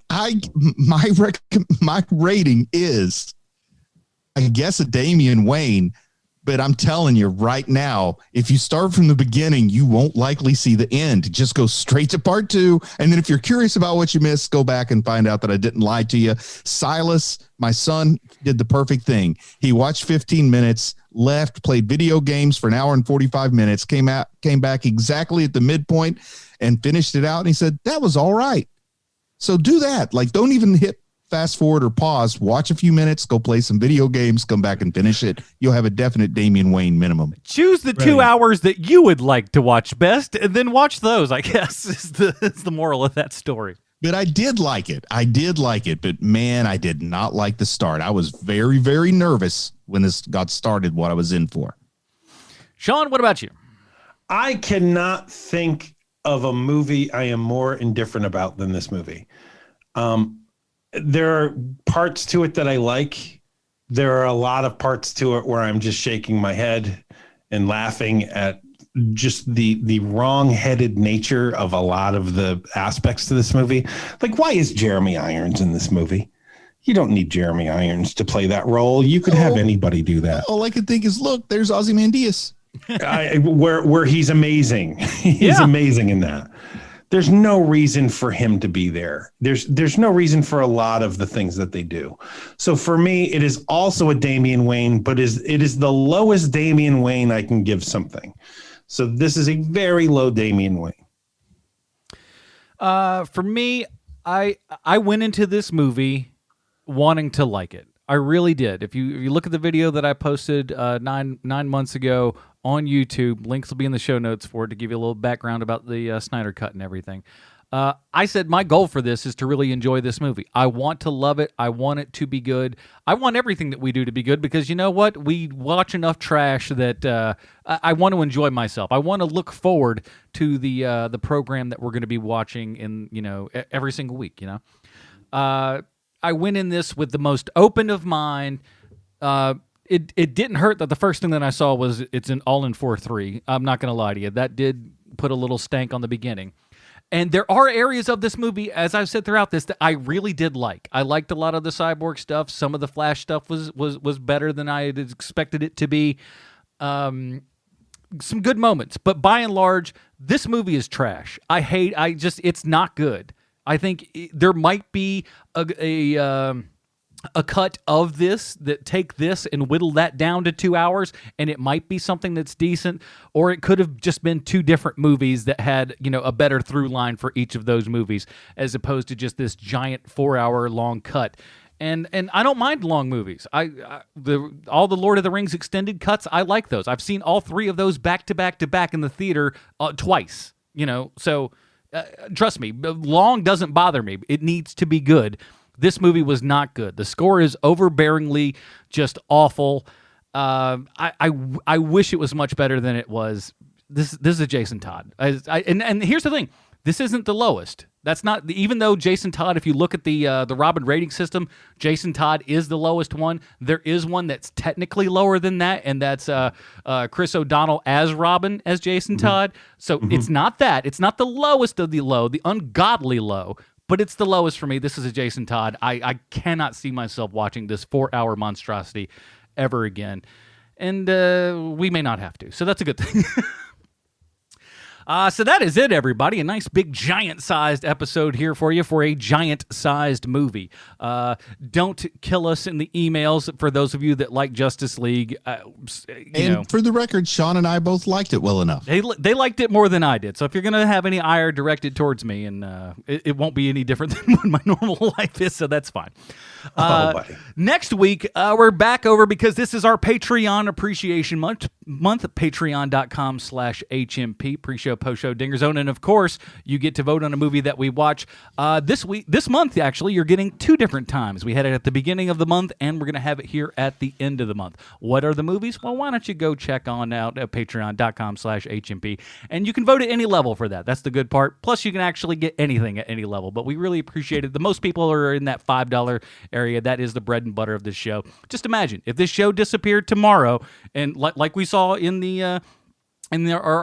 my rating is, I guess, a Damian Wayne, but I'm telling you right now, if you start from the beginning, you won't likely see the end. Just go straight to part 2. And then if you're curious about what you missed, go back and find out that I didn't lie to you. Silas, my son, did the perfect thing. He watched 15 minutes, left, played video games for an hour and 45 minutes, came back exactly at the midpoint and finished it out. And he said, that was all right. So do that. Like, don't even hit fast forward or pause. Watch a few minutes, go play some video games, come back and finish it. You'll have a definite Damian Wayne minimum. Choose the 2 hours that you would like to watch best, and then watch those, I guess, is the moral of that story. But I did like it. But man, I did not like the start. I was very, very nervous when this got started, what I was in for. Sean, what about you? I cannot think of a movie I am more indifferent about than this movie. There are parts to it that I like. There are a lot of parts to it where I'm just shaking my head and laughing at just the wrong-headed nature of a lot of the aspects to this movie. Like, why is Jeremy Irons in this movie? You don't need Jeremy Irons to play that role. You could have anybody do that. All I could think is, look, there's Ozymandias. Where he's amazing. He's amazing in that. There's no reason for him to be there. There's no reason for a lot of the things that they do. So for me, it is also a Damian Wayne, but it is the lowest Damian Wayne I can give something. So this is a very low Damian Wayne. For me, I went into this movie wanting to like it. I really did. If you look at the video that I posted 9 months ago on YouTube, links will be in the show notes for it to give you a little background about the Snyder Cut and everything. I said my goal for this is to really enjoy this movie. I want to love it. I want it to be good. I want everything that we do to be good because you know what? We watch enough trash that I want to enjoy myself. I want to look forward to the program that we're going to be watching in every single week. I went in this with the most open of mind. It didn't hurt that the first thing that I saw was it's an all in 4-3. I'm not going to lie to you. That did put a little stank on the beginning. And there are areas of this movie, as I've said throughout this, that I really did like. I liked a lot of the Cyborg stuff. Some of the Flash stuff was better than I had expected it to be. Some good moments. But by and large, this movie is trash. It's not good. I think there might be a cut of this that take this and whittle that down to 2 hours, and it might be something that's decent, or it could have just been 2 different movies that had a better through line for each of those movies, as opposed to just this giant 4-hour long cut. And I don't mind long movies. All the Lord of the Rings extended cuts, I like those. I've seen all 3 of those back to back to back in the theater twice. So trust me, long doesn't bother me. It needs to be good. This movie was not good. The score is overbearingly just awful. I wish it was much better than it was. This is a Jason Todd. And here's the thing. This isn't the lowest. That's not even though Jason Todd, if you look at the Robin rating system, Jason Todd is the lowest one. There is one that's technically lower than that, and that's Chris O'Donnell as Robin as Jason Todd. So it's not that. It's not the lowest of the low, the ungodly low, but it's the lowest for me. This is a Jason Todd. I cannot see myself watching this 4-hour monstrosity ever again, and we may not have to. So that's a good thing. So that is it, everybody. A nice big giant-sized episode here for you for a giant-sized movie. Don't kill us in the emails for those of you that like Justice League. For the record, Sean and I both liked it well enough. They liked it more than I did. So if you're going to have any ire directed towards me, and it won't be any different than what my normal life is, so that's fine. Next week, we're back over because this is our Patreon Appreciation Month, patreon.com/HMP, pre-show, post-show, Dinger Zone. And of course, you get to vote on a movie that we watch this month. Actually, you're getting 2 different times. We had it at the beginning of the month, and we're going to have it here at the end of the month. What are the movies? Well, why don't you go check on out at patreon.com/HMP, and you can vote at any level for that. That's the good part. Plus, you can actually get anything at any level, but we really appreciate it. The most people are in that $5 area. That is the bread and butter of this show. Just imagine if this show disappeared tomorrow, and like we saw in our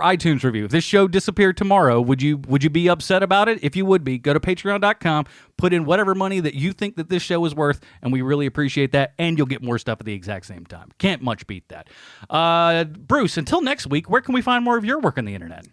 iTunes review, if this show disappeared tomorrow, would you be upset about it? If you would be, go to patreon.com, put in whatever money that you think that this show is worth, and we really appreciate that, and you'll get more stuff at the exact same time. Can't much beat that. Bruce, until next week, where can we find more of your work on the internet?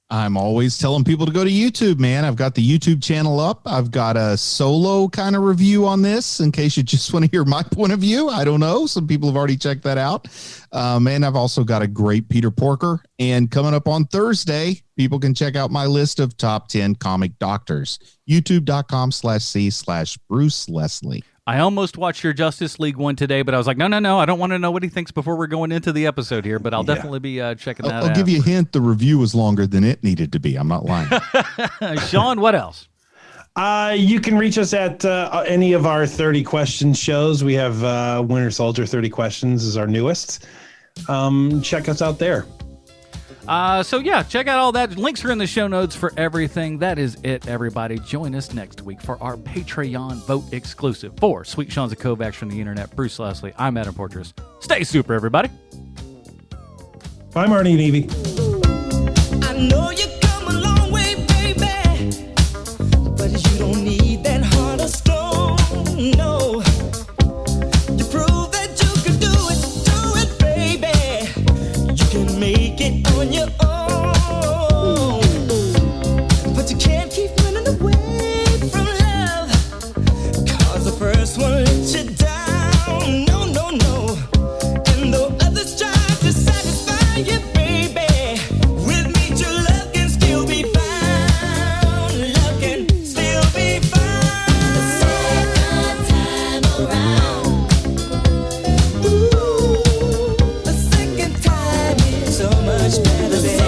I'm always telling people to go to YouTube, man. I've got the YouTube channel up. I've got a solo kind of review on this in case you just want to hear my point of view. I don't know. Some people have already checked that out. And I've also got a great Peter Porker. And coming up on Thursday, people can check out my list of top 10 comic doctors. YouTube.com/C/Bruce Leslie. I almost watched your Justice League one today, but I was like, no. I don't want to know what he thinks before we're going into the episode here, but I'll definitely be checking that out. I'll give you a hint. The review was longer than it needed to be. I'm not lying. Sean, what else? You can reach us at any of our 30 questions shows. We have Winter Soldier 30 Questions is our newest. Check us out there. So yeah, check out all that. Links are in the show notes for everything. That is it, everybody. Join us next week for our Patreon vote exclusive. For Sweet Sean's of Kovacs from the internet, Bruce Leslie, I'm Adam Portress. Stay super, everybody. Bye, Marty and Evie. I know you come a long way, baby, but you don't need that heart of stone, no. You prove that you can do it, baby. You can make it on your own, but you can't keep running away from love, 'cause the first one let you down, no. And though others try to satisfy you, baby, with me true love can still be found. Love can still be found. The second time around, ooh, the second time is so much better than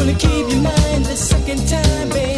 gonna keep your mind the second time, baby.